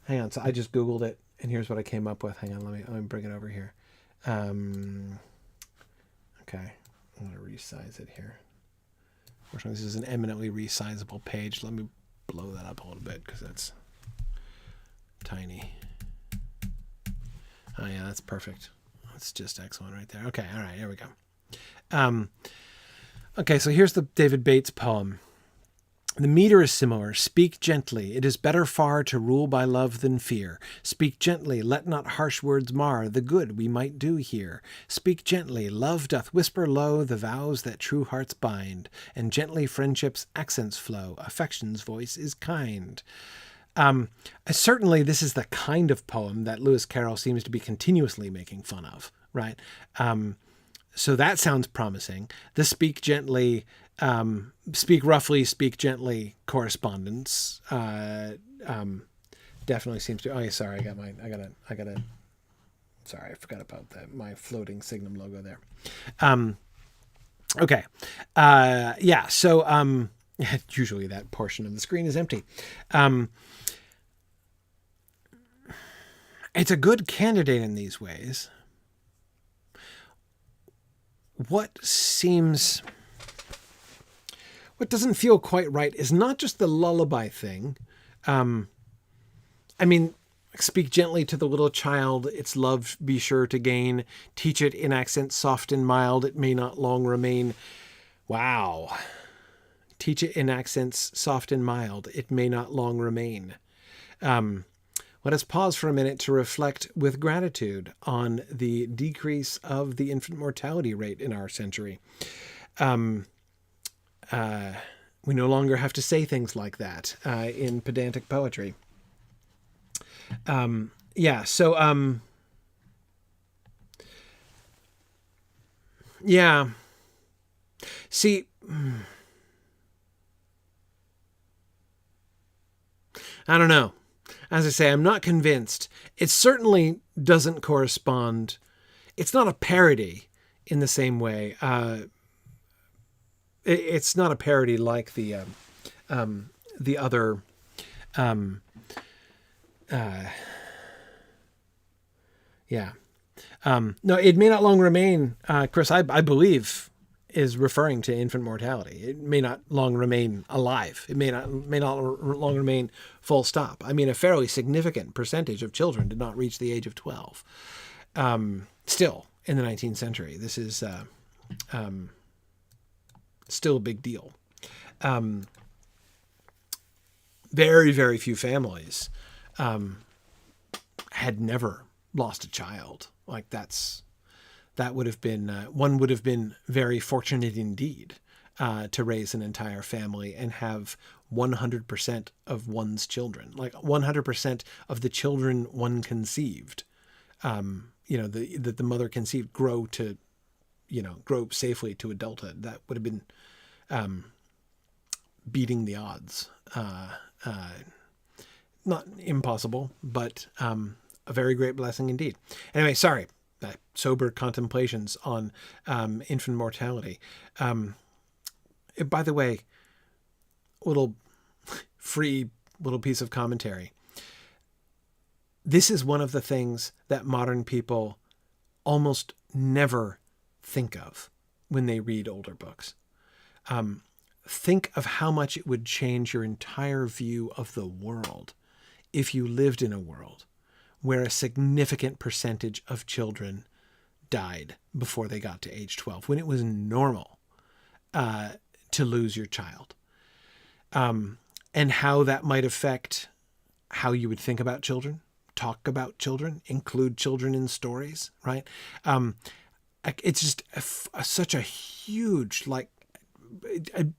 Hang on, so I just Googled it, and here's what I came up with. Hang on, let me bring it over here. Okay, I'm going to resize it here. Fortunately, this is an eminently resizable page. Let me blow that up a little bit, because that's tiny. Oh yeah, that's perfect. That's just excellent right there. Okay, all right, here we go. Okay, so here's the David Bates poem. The meter is similar. Speak gently. It is better far to rule by love than fear. Speak gently. Let not harsh words mar the good we might do here. Speak gently. Love doth whisper low the vows that true hearts bind, and gently friendship's accents flow. Affection's voice is kind. Certainly, this is the kind of poem that Lewis Carroll seems to be continuously making fun of, right? So that sounds promising. The speak gently, speak roughly, speak gently correspondence definitely seems to. Oh, yeah, sorry, I gotta. Sorry, I forgot about my floating Signum logo there. Okay, yeah. So usually that portion of the screen is empty. It's a good candidate in these ways. What doesn't feel quite right is not just the lullaby thing. I mean, Speak gently to the little child, its love be sure to gain. Teach it in accents soft and mild, it may not long remain. Wow. Teach it in accents soft and mild, it may not long remain. Let us pause for a minute to reflect with gratitude on the decrease of the infant mortality rate in our century. We no longer have to say things like that in pedantic poetry. Yeah, see, I don't know. As I say, I'm not convinced. It certainly doesn't correspond. It's not a parody in the same way. It's not a parody like the other. Yeah. No, it may not long remain, Chris, I believe is referring to infant mortality. It may not long remain alive. It may not long remain full stop. I mean, a fairly significant percentage of children did not reach the age of 12. Still in the 19th century, this is still a big deal. Very, very few families had never lost a child. Like that would have been, one would have been very fortunate indeed to raise an entire family and have 100% of one's children, like 100% of the children one conceived, that the mother conceived grow safely to adulthood. That would have been beating the odds. Not impossible, but a very great blessing indeed. Anyway, sorry. Sober contemplations on infant mortality. By the way, little piece of commentary. This is one of the things that modern people almost never think of when they read older books. Think of how much it would change your entire view of the world if you lived in a world where a significant percentage of children died before they got to age 12, when it was normal to lose your child, and how that might affect how you would think about children, talk about children, include children in stories, right? It's just such a huge,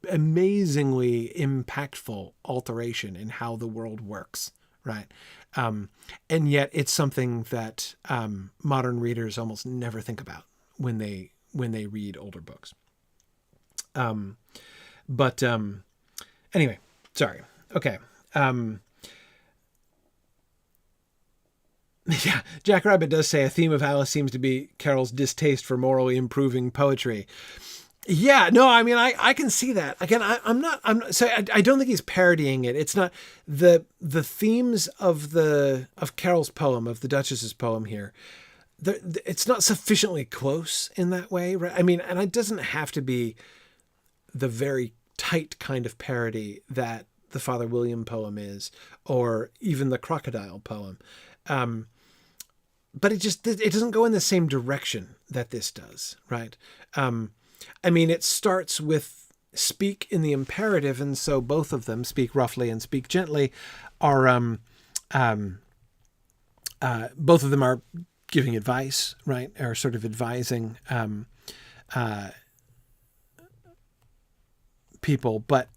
amazingly impactful alteration in how the world works, right? And yet it's something that modern readers almost never think about when they read older books. Anyway, sorry. Okay. Yeah, Jack Rabbit does say a theme of Alice seems to be Carol's distaste for morally improving poetry. Yeah, no, I mean, I can see that. Again, I'm not, so I don't think he's parodying it. It's not the themes of Carol's poem, of the Duchess's poem here. It's not sufficiently close in that way, right? I mean, and it doesn't have to be the very tight kind of parody that the Father William poem is, or even the Crocodile poem. But it doesn't go in the same direction that this does, right? I mean, it starts with speak in the imperative, and so both of them, speak roughly and speak gently, are both of them are giving advice, right? Are sort of advising people, but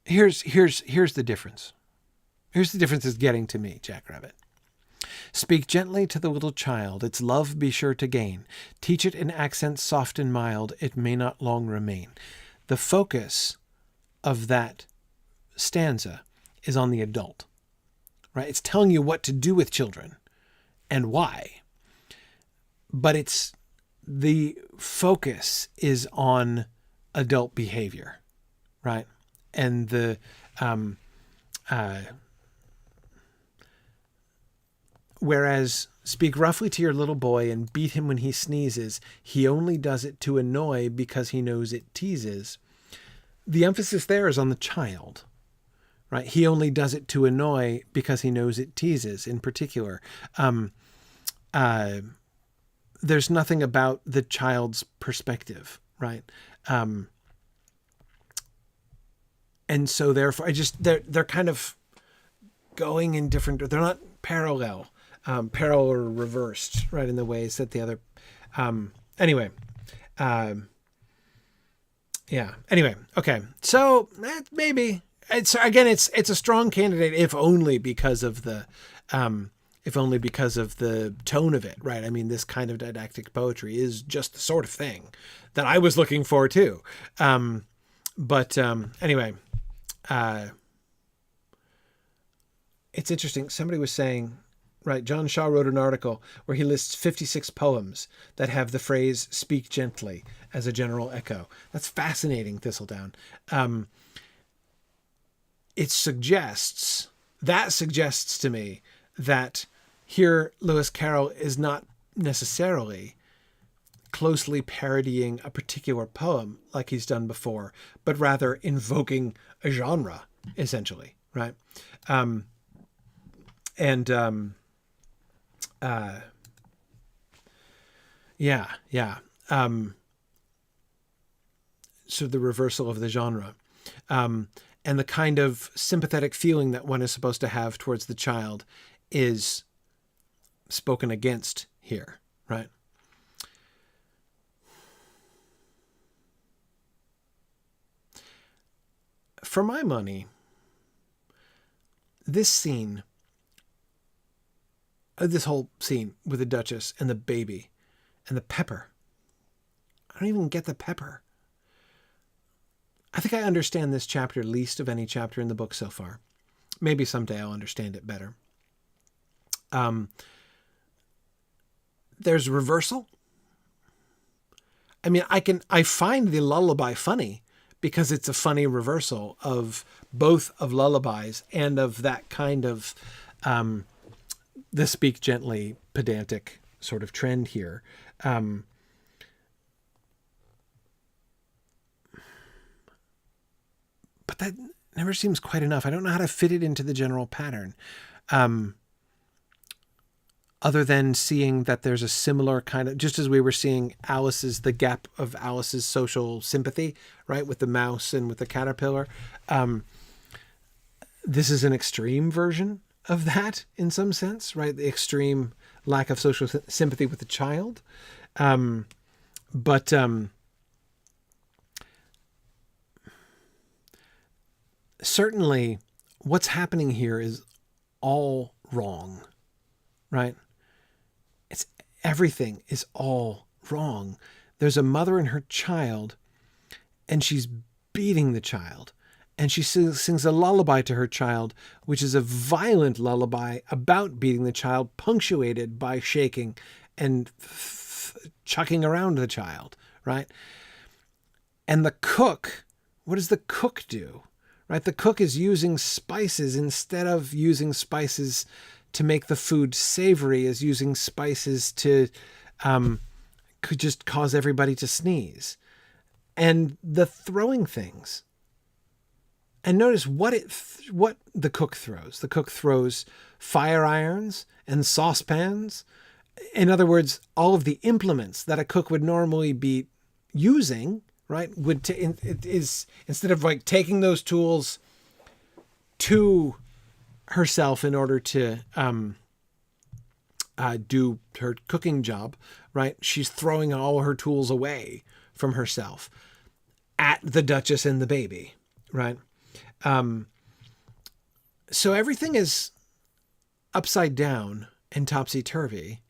here's the difference. Here's the difference is getting to me, Jack Rabbit. Speak gently to the little child, its love be sure to gain. Teach it in accents soft and mild, it may not long remain. The focus of that stanza is on the adult, right? It's telling you what to do with children and why. But the focus is on adult behavior, right? And whereas Speak roughly to your little boy and beat him when he sneezes. He only does it to annoy because he knows it teases. The emphasis there is on the child, right? He only does it to annoy because he knows it teases in particular. There's nothing about the child's perspective, right? And so therefore they're kind of going in different, they're not parallel or reversed, right, in the ways that the other, anyway, okay. So maybe it's a strong candidate, if only because of the tone of it, right? I mean, this kind of didactic poetry is just the sort of thing that I was looking for too. Anyway, it's interesting. Somebody was saying, right, John Shaw wrote an article where he lists 56 poems that have the phrase "speak gently" as a general echo. That's fascinating, Thistledown. It suggests to me that here Lewis Carroll is not necessarily closely parodying a particular poem like he's done before, but rather invoking a genre, essentially, right? So the reversal of the genre, and the kind of sympathetic feeling that one is supposed to have towards the child is spoken against here, right? For my money, this whole scene with the Duchess and the baby and the pepper, I don't even get the pepper. I think I understand this chapter least of any chapter in the book so far. Maybe someday I'll understand it better. There's reversal. I mean, I find the lullaby funny because it's a funny reversal of both of lullabies and of that kind of the speak gently pedantic sort of trend here. But that never seems quite enough. I don't know how to fit it into the general pattern. Other than seeing that there's a similar kind of, just as we were seeing the gap of Alice's social sympathy, right, with the mouse and with the caterpillar. This is an extreme version of that in some sense, right? The extreme lack of social sympathy with the child. Certainly what's happening here is all wrong, right? Everything is all wrong. There's a mother and her child, and she's beating the child. And she sings a lullaby to her child, which is a violent lullaby about beating the child, punctuated by shaking and chucking around the child, right? And the cook, what does the cook do? Right? The cook is using spices instead of using spices to make the food savory, is using spices to could just cause everybody to sneeze. And the throwing things. And notice what the cook throws. The cook throws fire irons and saucepans. In other words, all of the implements that a cook would normally be using, right, it is, instead of like taking those tools to herself in order to do her cooking job, right, she's throwing all her tools away from herself at the Duchess and the baby, right? So everything is upside down and topsy-turvy,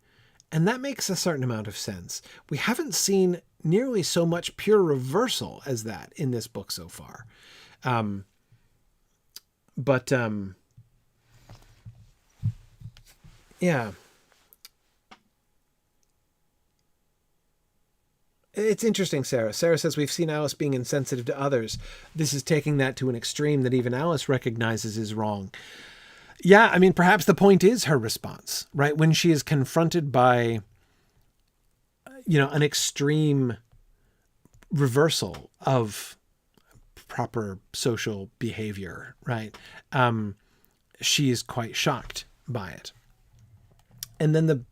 and that makes a certain amount of sense. We haven't seen nearly so much pure reversal as that in this book so far. Yeah. It's interesting, Sarah. Sarah says, we've seen Alice being insensitive to others. This is taking that to an extreme that even Alice recognizes is wrong. Yeah, I mean, perhaps the point is her response, right? When she is confronted by, an extreme reversal of proper social behavior, right? She is quite shocked by it. And then the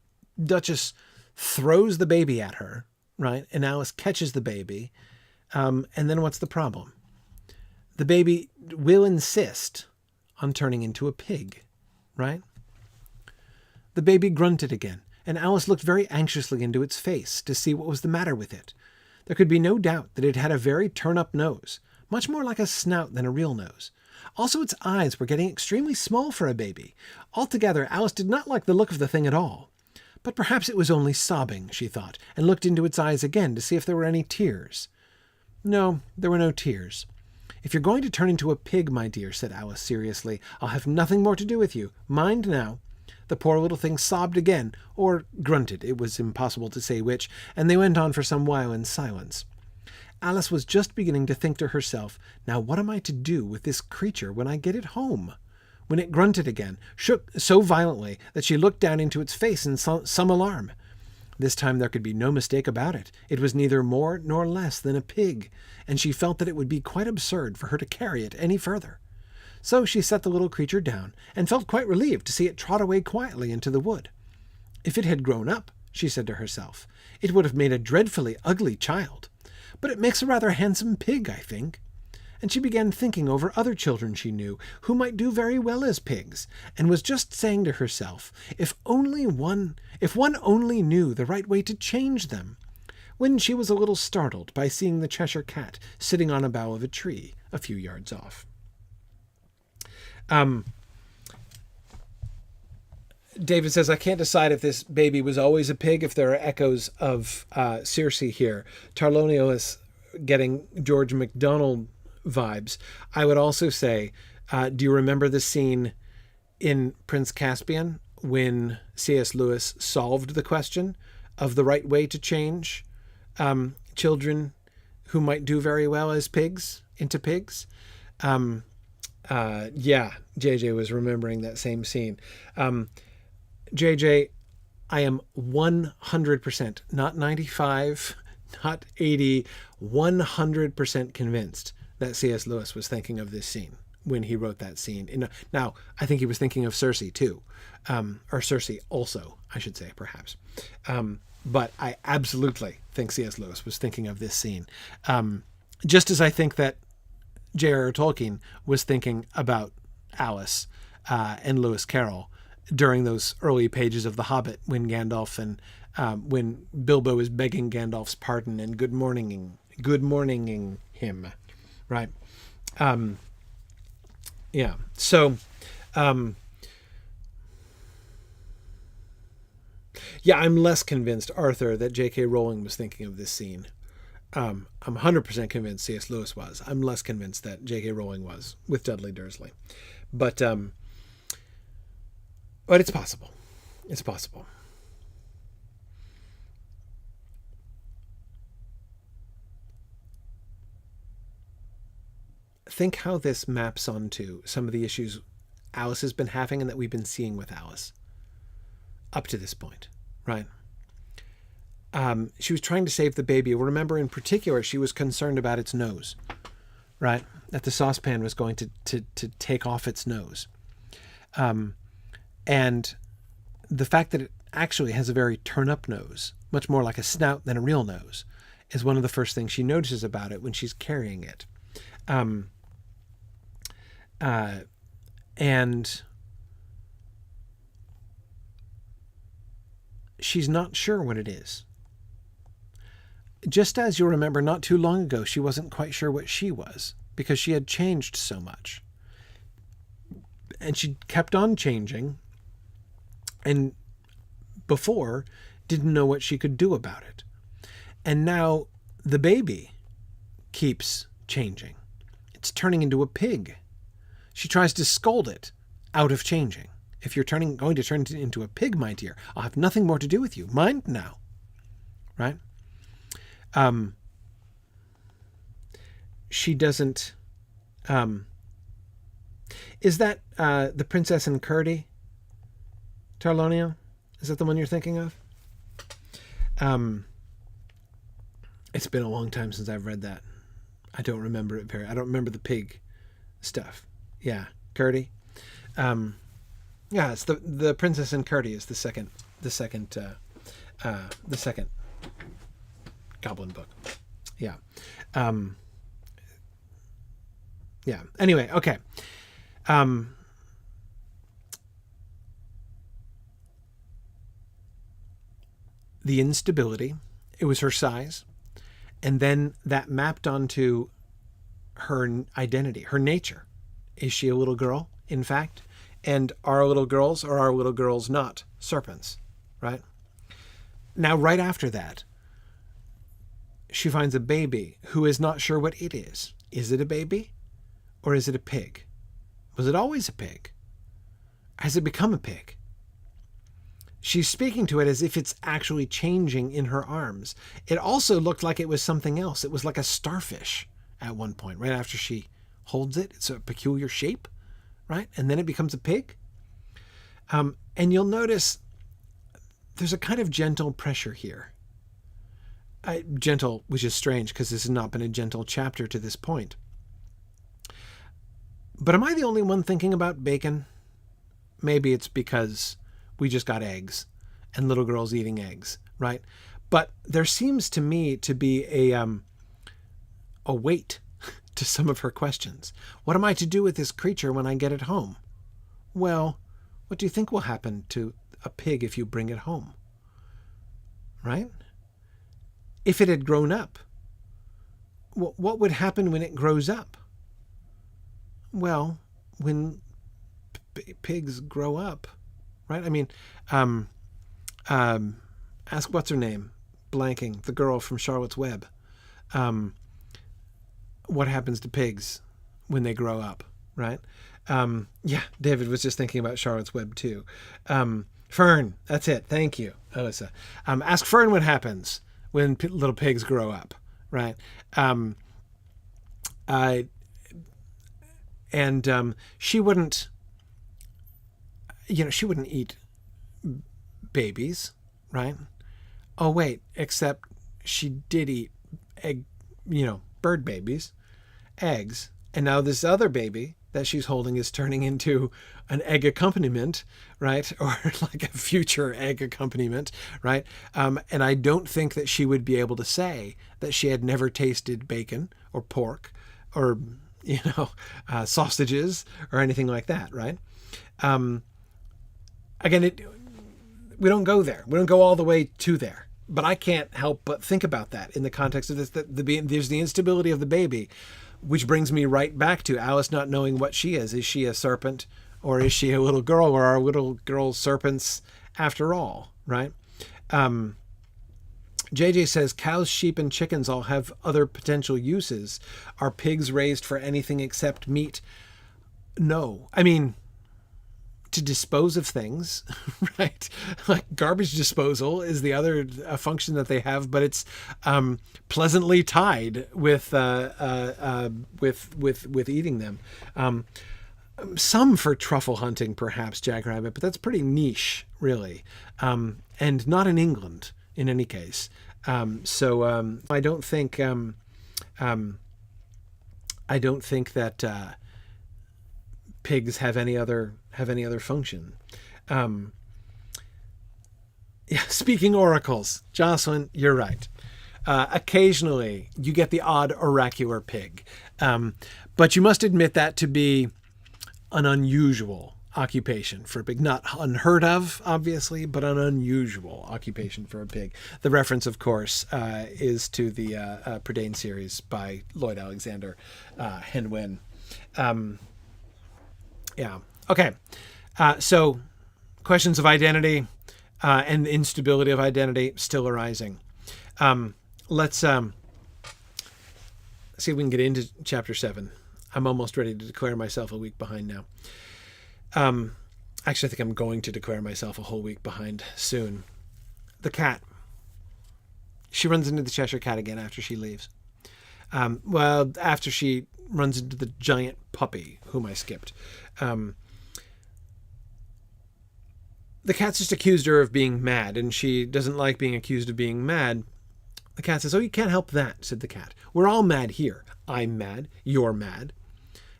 Duchess throws the baby at her, right? And Alice catches the baby. And then what's the problem? The baby will insist on turning into a pig, right? The baby grunted again, and Alice looked very anxiously into its face to see what was the matter with it. There could be no doubt that it had a very turn-up nose, much more like a snout than a real nose. Also, its eyes were getting extremely small for a baby. Altogether, Alice did not like the look of the thing at all. But perhaps it was only sobbing, she thought, and looked into its eyes again to see if there were any tears. No, there were no tears. If you're going to turn into a pig, my dear, said Alice seriously, I'll have nothing more to do with you. Mind now. The poor little thing sobbed again, or grunted, it was impossible to say which, and they went on for some while in silence. Alice was just beginning to think to herself, now what am I to do with this creature when I get it home? When it grunted again, shook so violently that she looked down into its face in some alarm. This time there could be no mistake about it. It was neither more nor less than a pig, and she felt that it would be quite absurd for her to carry it any further. So she set the little creature down, and felt quite relieved to see it trot away quietly into the wood. If it had grown up, she said to herself, it would have made a dreadfully ugly child. But it makes a rather handsome pig, I think. And she began thinking over other children she knew who might do very well as pigs, and was just saying to herself, if one only knew the right way to change them, when she was a little startled by seeing the Cheshire Cat sitting on a bough of a tree a few yards off. David says, I can't decide if this baby was always a pig, if there are echoes of Circe here. Tarlonio is getting George MacDonald vibes. I would also say, do you remember the scene in Prince Caspian when C.S. Lewis solved the question of the right way to change children who might do very well as pigs into pigs? Yeah, JJ was remembering that same scene. JJ, I am 100%, not 95, not 80, 100% convinced that C.S. Lewis was thinking of this scene when he wrote that scene. Now, I think he was thinking of Circe too, or Circe also, I should say, perhaps. But I absolutely think C.S. Lewis was thinking of this scene. Just as I think that J.R.R. Tolkien was thinking about Alice and Lewis Carroll during those early pages of The Hobbit when Gandalf and when Bilbo is begging Gandalf's pardon and good morninging him, right? Yeah. So, yeah, I'm less convinced, Arthur, that J.K. Rowling was thinking of this scene. I'm 100% convinced C.S. Lewis was. I'm less convinced that J.K. Rowling was with Dudley Dursley. But it's possible. It's possible. Think how this maps onto some of the issues Alice has been having and that we've been seeing with Alice up to this point, right? She was trying to save the baby. Remember, in particular, she was concerned about its nose, right? That the saucepan was going to take off its nose. And the fact that it actually has a very turn-up nose, much more like a snout than a real nose, is one of the first things she notices about it when she's carrying it. And she's not sure what it is. Just as you'll remember, not too long ago, she wasn't quite sure what she was because she had changed so much. And she kept on changing, and before didn't know what she could do about it. And now the baby keeps changing. It's turning into a pig. She tries to scold it out of changing. If you're going to turn it into a pig, my dear, I'll have nothing more to do with you. Mind now. Right? She doesn't... Is that The Princess and Curdie? Tarlonia? Is that the one you're thinking of? It's been a long time since I've read that. I don't remember it I don't remember the pig stuff. Yeah, Curdie. Yeah, it's the Princess and Curdie is the second Goblin book. Yeah. Yeah. Anyway, okay. The instability, it was her size, and then that mapped onto her identity, her nature. Is she a little girl, in fact? And are little girls or are little girls not serpents, right? Now, right after that, she finds a baby who is not sure what it is. Is it a baby or is it a pig? Was it always a pig? Has it become a pig? She's speaking to it as if it's actually changing in her arms. It also looked like it was something else. It was like a starfish at one point, right after she holds it. It's a peculiar shape, right? And then it becomes a pig. And you'll notice there's a kind of gentle pressure here. Gentle, which is strange because this has not been a gentle chapter to this point. But am I the only one thinking about bacon? Maybe it's because we just got eggs and little girls eating eggs, right? But there seems to me to be a weight to some of her questions. What am I to do with this creature when I get it home? Well, what do you think will happen to a pig if you bring it home? Right? If it had grown up, what would happen when it grows up? Well, when pigs grow up, right? I mean, ask what's her name? Blanking, the girl from Charlotte's Web. What happens to pigs when they grow up, right? Yeah, David was just thinking about Charlotte's Web too. Fern, that's it. Thank you, Alyssa. Ask Fern what happens when little pigs grow up, right? She wouldn't, she wouldn't eat babies, right? Oh, wait, except she did eat bird babies, eggs. And now this other baby that she's holding is turning into an egg accompaniment, right? Or like a future egg accompaniment, right? And I don't think that she would be able to say that she had never tasted bacon or pork or, sausages or anything like that, right? Again, we don't go there. We don't go all the way to there. But I can't help but think about that in the context of this. There's the instability of the baby, which brings me right back to Alice not knowing what she is. Is she a serpent or is she a little girl, or are little girls serpents after all, right? JJ says, cows, sheep, and chickens all have other potential uses. Are pigs raised for anything except meat? No. I mean, to dispose of things, right? Like garbage disposal is the other function that they have, but it's pleasantly tied with eating them. Some for truffle hunting, perhaps, jackrabbit, but that's pretty niche, really, and not in England in any case. So I don't think that pigs have any other function. Speaking oracles, Jocelyn, you're right. Occasionally you get the odd oracular pig, but you must admit that to be an unusual occupation for a pig. Not unheard of, obviously, but an unusual occupation for a pig. The reference, of course, is to the Prydain series by Lloyd Alexander, Hen Wen. Yeah. Okay. So questions of identity and the instability of identity still arising. Let's see if we can get into chapter 7. I'm almost ready to declare myself a week behind now. Actually, I think I'm going to declare myself a whole week behind soon. The cat. She runs into the Cheshire Cat again after she leaves. Well, after she runs into the giant puppy, whom I skipped. The cat's just accused her of being mad, and she doesn't like being accused of being mad. The cat says, "Oh, you can't help that," said the cat. "We're all mad here. I'm mad. You're mad."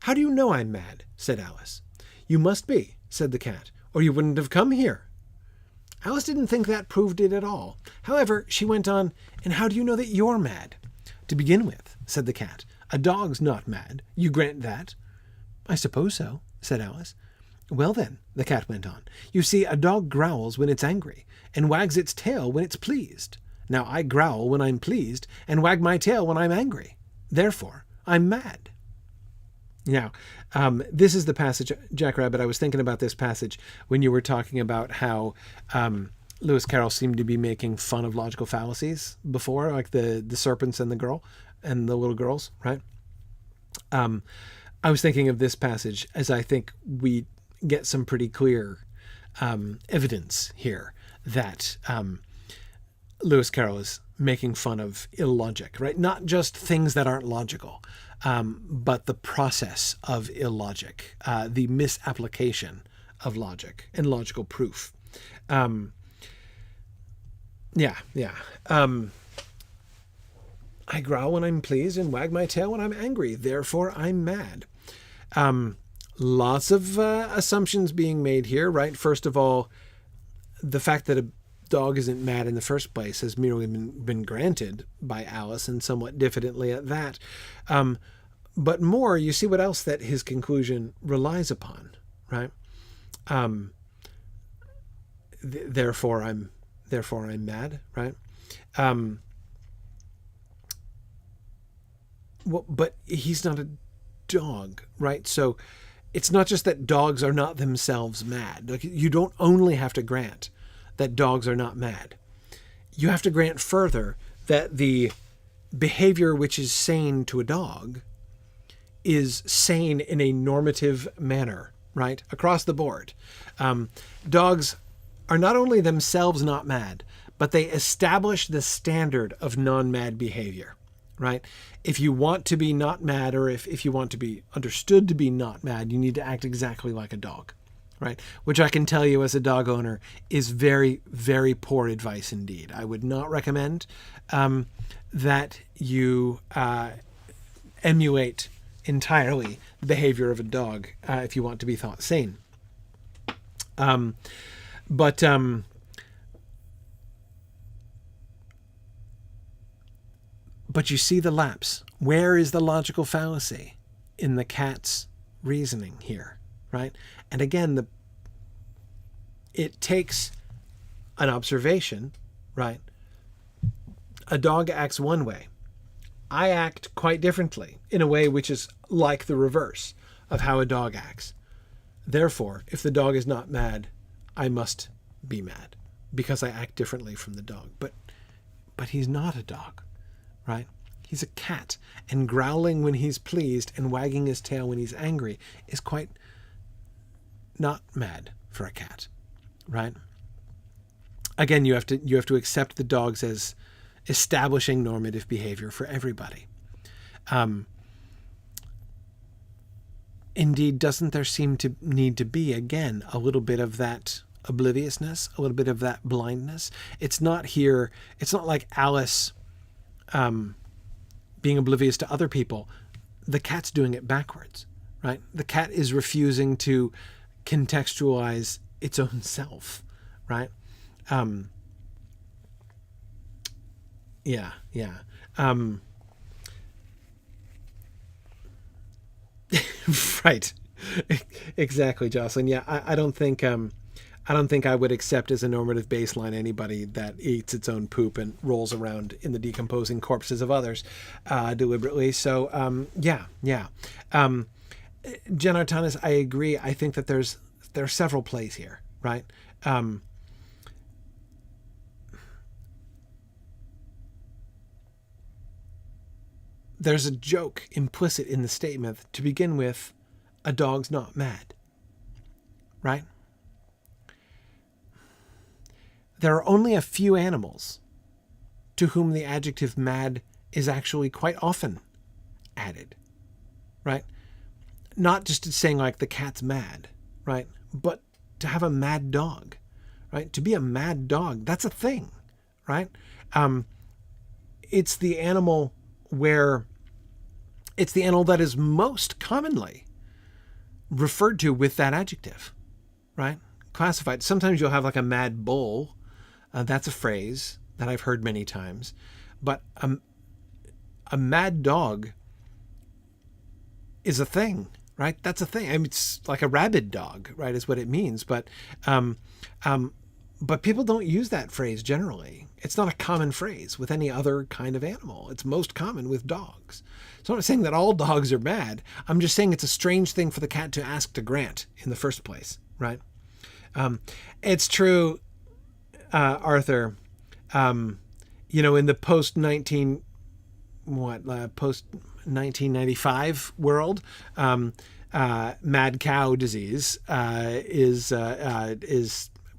"How do you know I'm mad?" said Alice. "You must be," said the cat, "or you wouldn't have come here." Alice didn't think that proved it at all. However, she went on, "And how do you know that you're mad?" "To begin with," said the cat, "a dog's not mad. You grant that?" "I suppose so," said Alice. "Well then," the cat went on, "you see, a dog growls when it's angry, and wags its tail when it's pleased. Now I growl when I'm pleased, and wag my tail when I'm angry. Therefore, I'm mad." Now, this is the passage, Jackrabbit. I was thinking about this passage when you were talking about how Lewis Carroll seemed to be making fun of logical fallacies before, like the serpents and the girl and the little girls, right? I was thinking of this passage as I think we get some pretty clear evidence here that Lewis Carroll is making fun of illogic, right? Not just things that aren't logical, but the process of illogic, the misapplication of logic and logical proof. I growl when I'm pleased and wag my tail when I'm angry. Therefore, I'm mad. Lots of assumptions being made here, right? First of all, the fact that a dog isn't mad in the first place has merely been granted by Alice, and somewhat diffidently at that. But more, you see what else that his conclusion relies upon, right? Therefore I'm mad, right? Well, but he's not a dog, right? So it's not just that dogs are not themselves mad. Like, you don't only have to grant that dogs are not mad. You have to grant further that the behavior which is sane to a dog is sane in a normative manner, right? Across the board. Dogs are not only themselves not mad, but they establish the standard of non-mad behavior, right? If you want to be not mad, or if you want to be understood to be not mad, you need to act exactly like a dog, right? Which I can tell you as a dog owner is very, very poor advice indeed. I would not recommend that you emulate entirely the behavior of a dog if you want to be thought sane. But you see the lapse. Where is the logical fallacy in the cat's reasoning here, right? And again, it takes an observation, right? A dog acts one way. I act quite differently, in a way which is like the reverse of how a dog acts. Therefore, if the dog is not mad, I must be mad because I act differently from the dog. But he's not a dog, right? He's a cat, and growling when he's pleased and wagging his tail when he's angry is quite not mad for a cat, right? Again, you have to accept the dogs as establishing normative behavior for everybody. Indeed, doesn't there seem to need to be, again, a little bit of that obliviousness, a little bit of that blindness? It's not like Alice being oblivious to other people. The cat's doing it backwards, right? The cat is refusing to contextualize its own self, right? Right. Exactly, Jocelyn. Yeah, I don't think I would accept as a normative baseline anybody that eats its own poop and rolls around in the decomposing corpses of others deliberately. So, Jen Artanis, I agree. I think that there are several plays here, right? There's a joke implicit in the statement to begin with. A dog's not mad, right? There are only a few animals to whom the adjective mad is actually quite often added, right? Not just saying like the cat's mad, right? But to have a mad dog, right? To be a mad dog, that's a thing, right? It's the animal that is most commonly referred to with that adjective, right? Classified. Sometimes you'll have like a mad bull. That's a phrase that I've heard many times. But a mad dog is a thing, right? That's a thing. I mean, it's like a rabid dog, right, is what it means. But people don't use that phrase generally. It's not a common phrase with any other kind of animal. It's most common with dogs. So I'm not saying that all dogs are bad. I'm just saying it's a strange thing for the cat to ask to grant in the first place, right? It's true, Arthur. In the post 1995 world, mad cow disease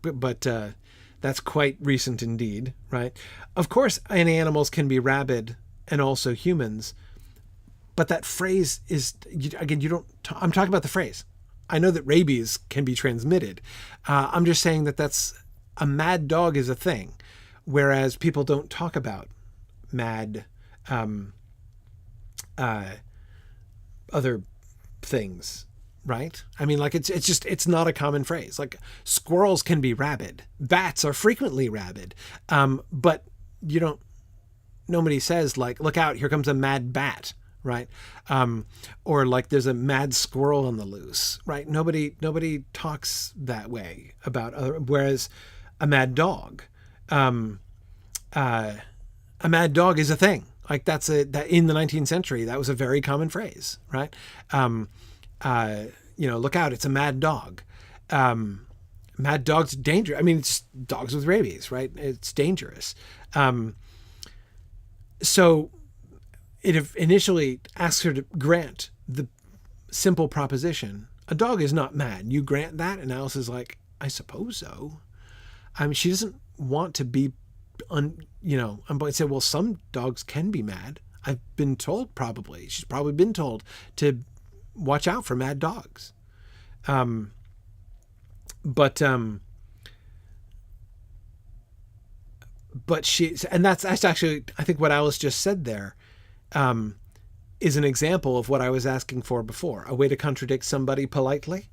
but that's quite recent indeed, right? Of course, any animals can be rabid, and also humans. But that phrase is, again, I'm talking about the phrase. I know that rabies can be transmitted. I'm just saying that's a mad dog is a thing, whereas people don't talk about mad other things, right? I mean, like it's not a common phrase. Like squirrels can be rabid. Bats are frequently rabid. But nobody says like, look out, here comes a mad bat, right? Or like there's a mad squirrel on the loose, right? Nobody talks that way about whereas a mad dog is a thing. Like that in the 19th century, that was a very common phrase, right? Look out, it's a mad dog. Mad dog's dangerous. I mean, it's dogs with rabies, right? It's dangerous. So it initially asks her to grant the simple proposition. A dog is not mad. You grant that? And Alice is like, I suppose so. I mean, she doesn't want to be, I'm going to say, well, some dogs can be mad. I've been told she's probably been told to watch out for mad dogs. But that's actually, I think what Alice just said there, is an example of what I was asking for before, a way to contradict somebody politely,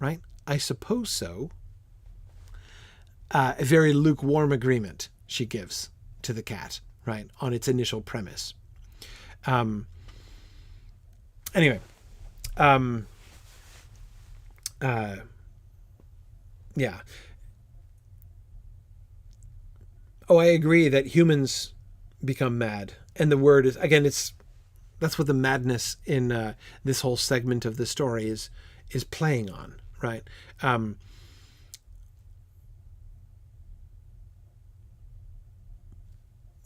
right? I suppose so. A very lukewarm agreement she gives to the cat, right, on its initial premise. Anyway, yeah. Oh, I agree that humans become mad, and the word is, again, that's what the madness in this whole segment of the story is playing on, right?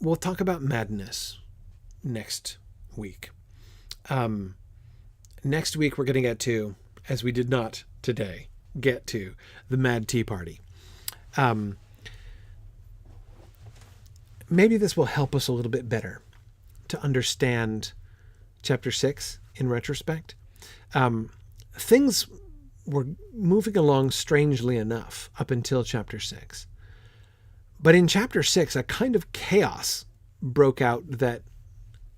We'll talk about madness next week. Next week we're going to get to, as we did not today, get to the Mad Tea Party. Maybe this will help us a little bit better to understand chapter 6 in retrospect. Things were moving along strangely enough up until chapter 6. But in chapter 6, a kind of chaos broke out that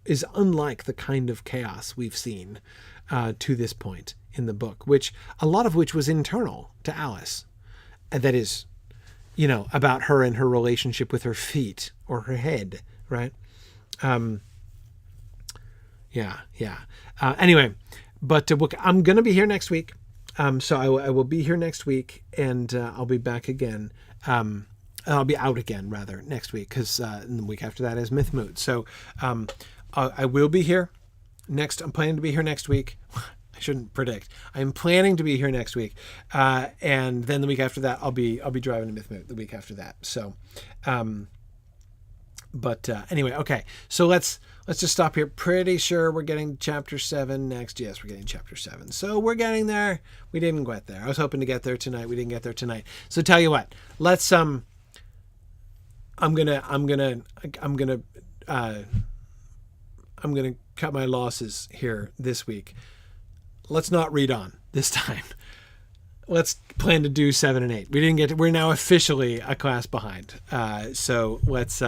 is unlike the kind of chaos we've seen to this point in the book, a lot of which was internal to Alice. That is, about her and her relationship with her feet or her head, right? Anyway, but I'm going to be here next week. So I will be here next week, and I'll be back again. I'll be out again, rather, next week, because the week after that is Myth Moot. So I will be here next. I'm planning to be here next week. I shouldn't predict. I'm planning to be here next week, and then the week after that, I'll be driving to Myth Moot the week after that. So, anyway, okay. So let's just stop here. Pretty sure we're getting chapter 7 next. Yes, we're getting chapter 7. So we're getting there. We didn't get there. I was hoping to get there tonight. We didn't get there tonight. So tell you what, let's I'm gonna I'm gonna cut my losses here this week. Let's not read on this time. Let's plan to do 7 and 8. We're now officially a class behind. So let's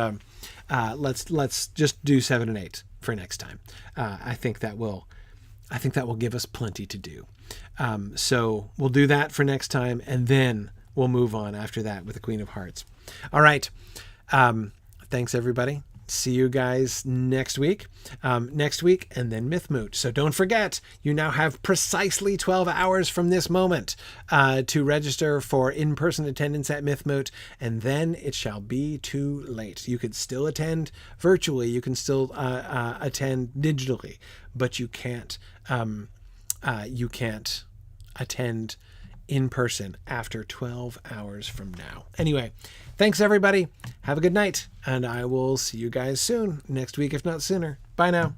just do 7 and 8 for next time. I think that will give us plenty to do. So we'll do that for next time, and then we'll move on after that with the Queen of Hearts. All right. Thanks, everybody. See you guys next week. And then Mythmoot. So don't forget, you now have precisely 12 hours from this moment to register for in-person attendance at Mythmoot, and then it shall be too late. You could still attend virtually. You can still attend digitally, but you can't attend in person after 12 hours from now. Anyway, thanks everybody. Have a good night, and I will see you guys soon, next week if not sooner. Bye now.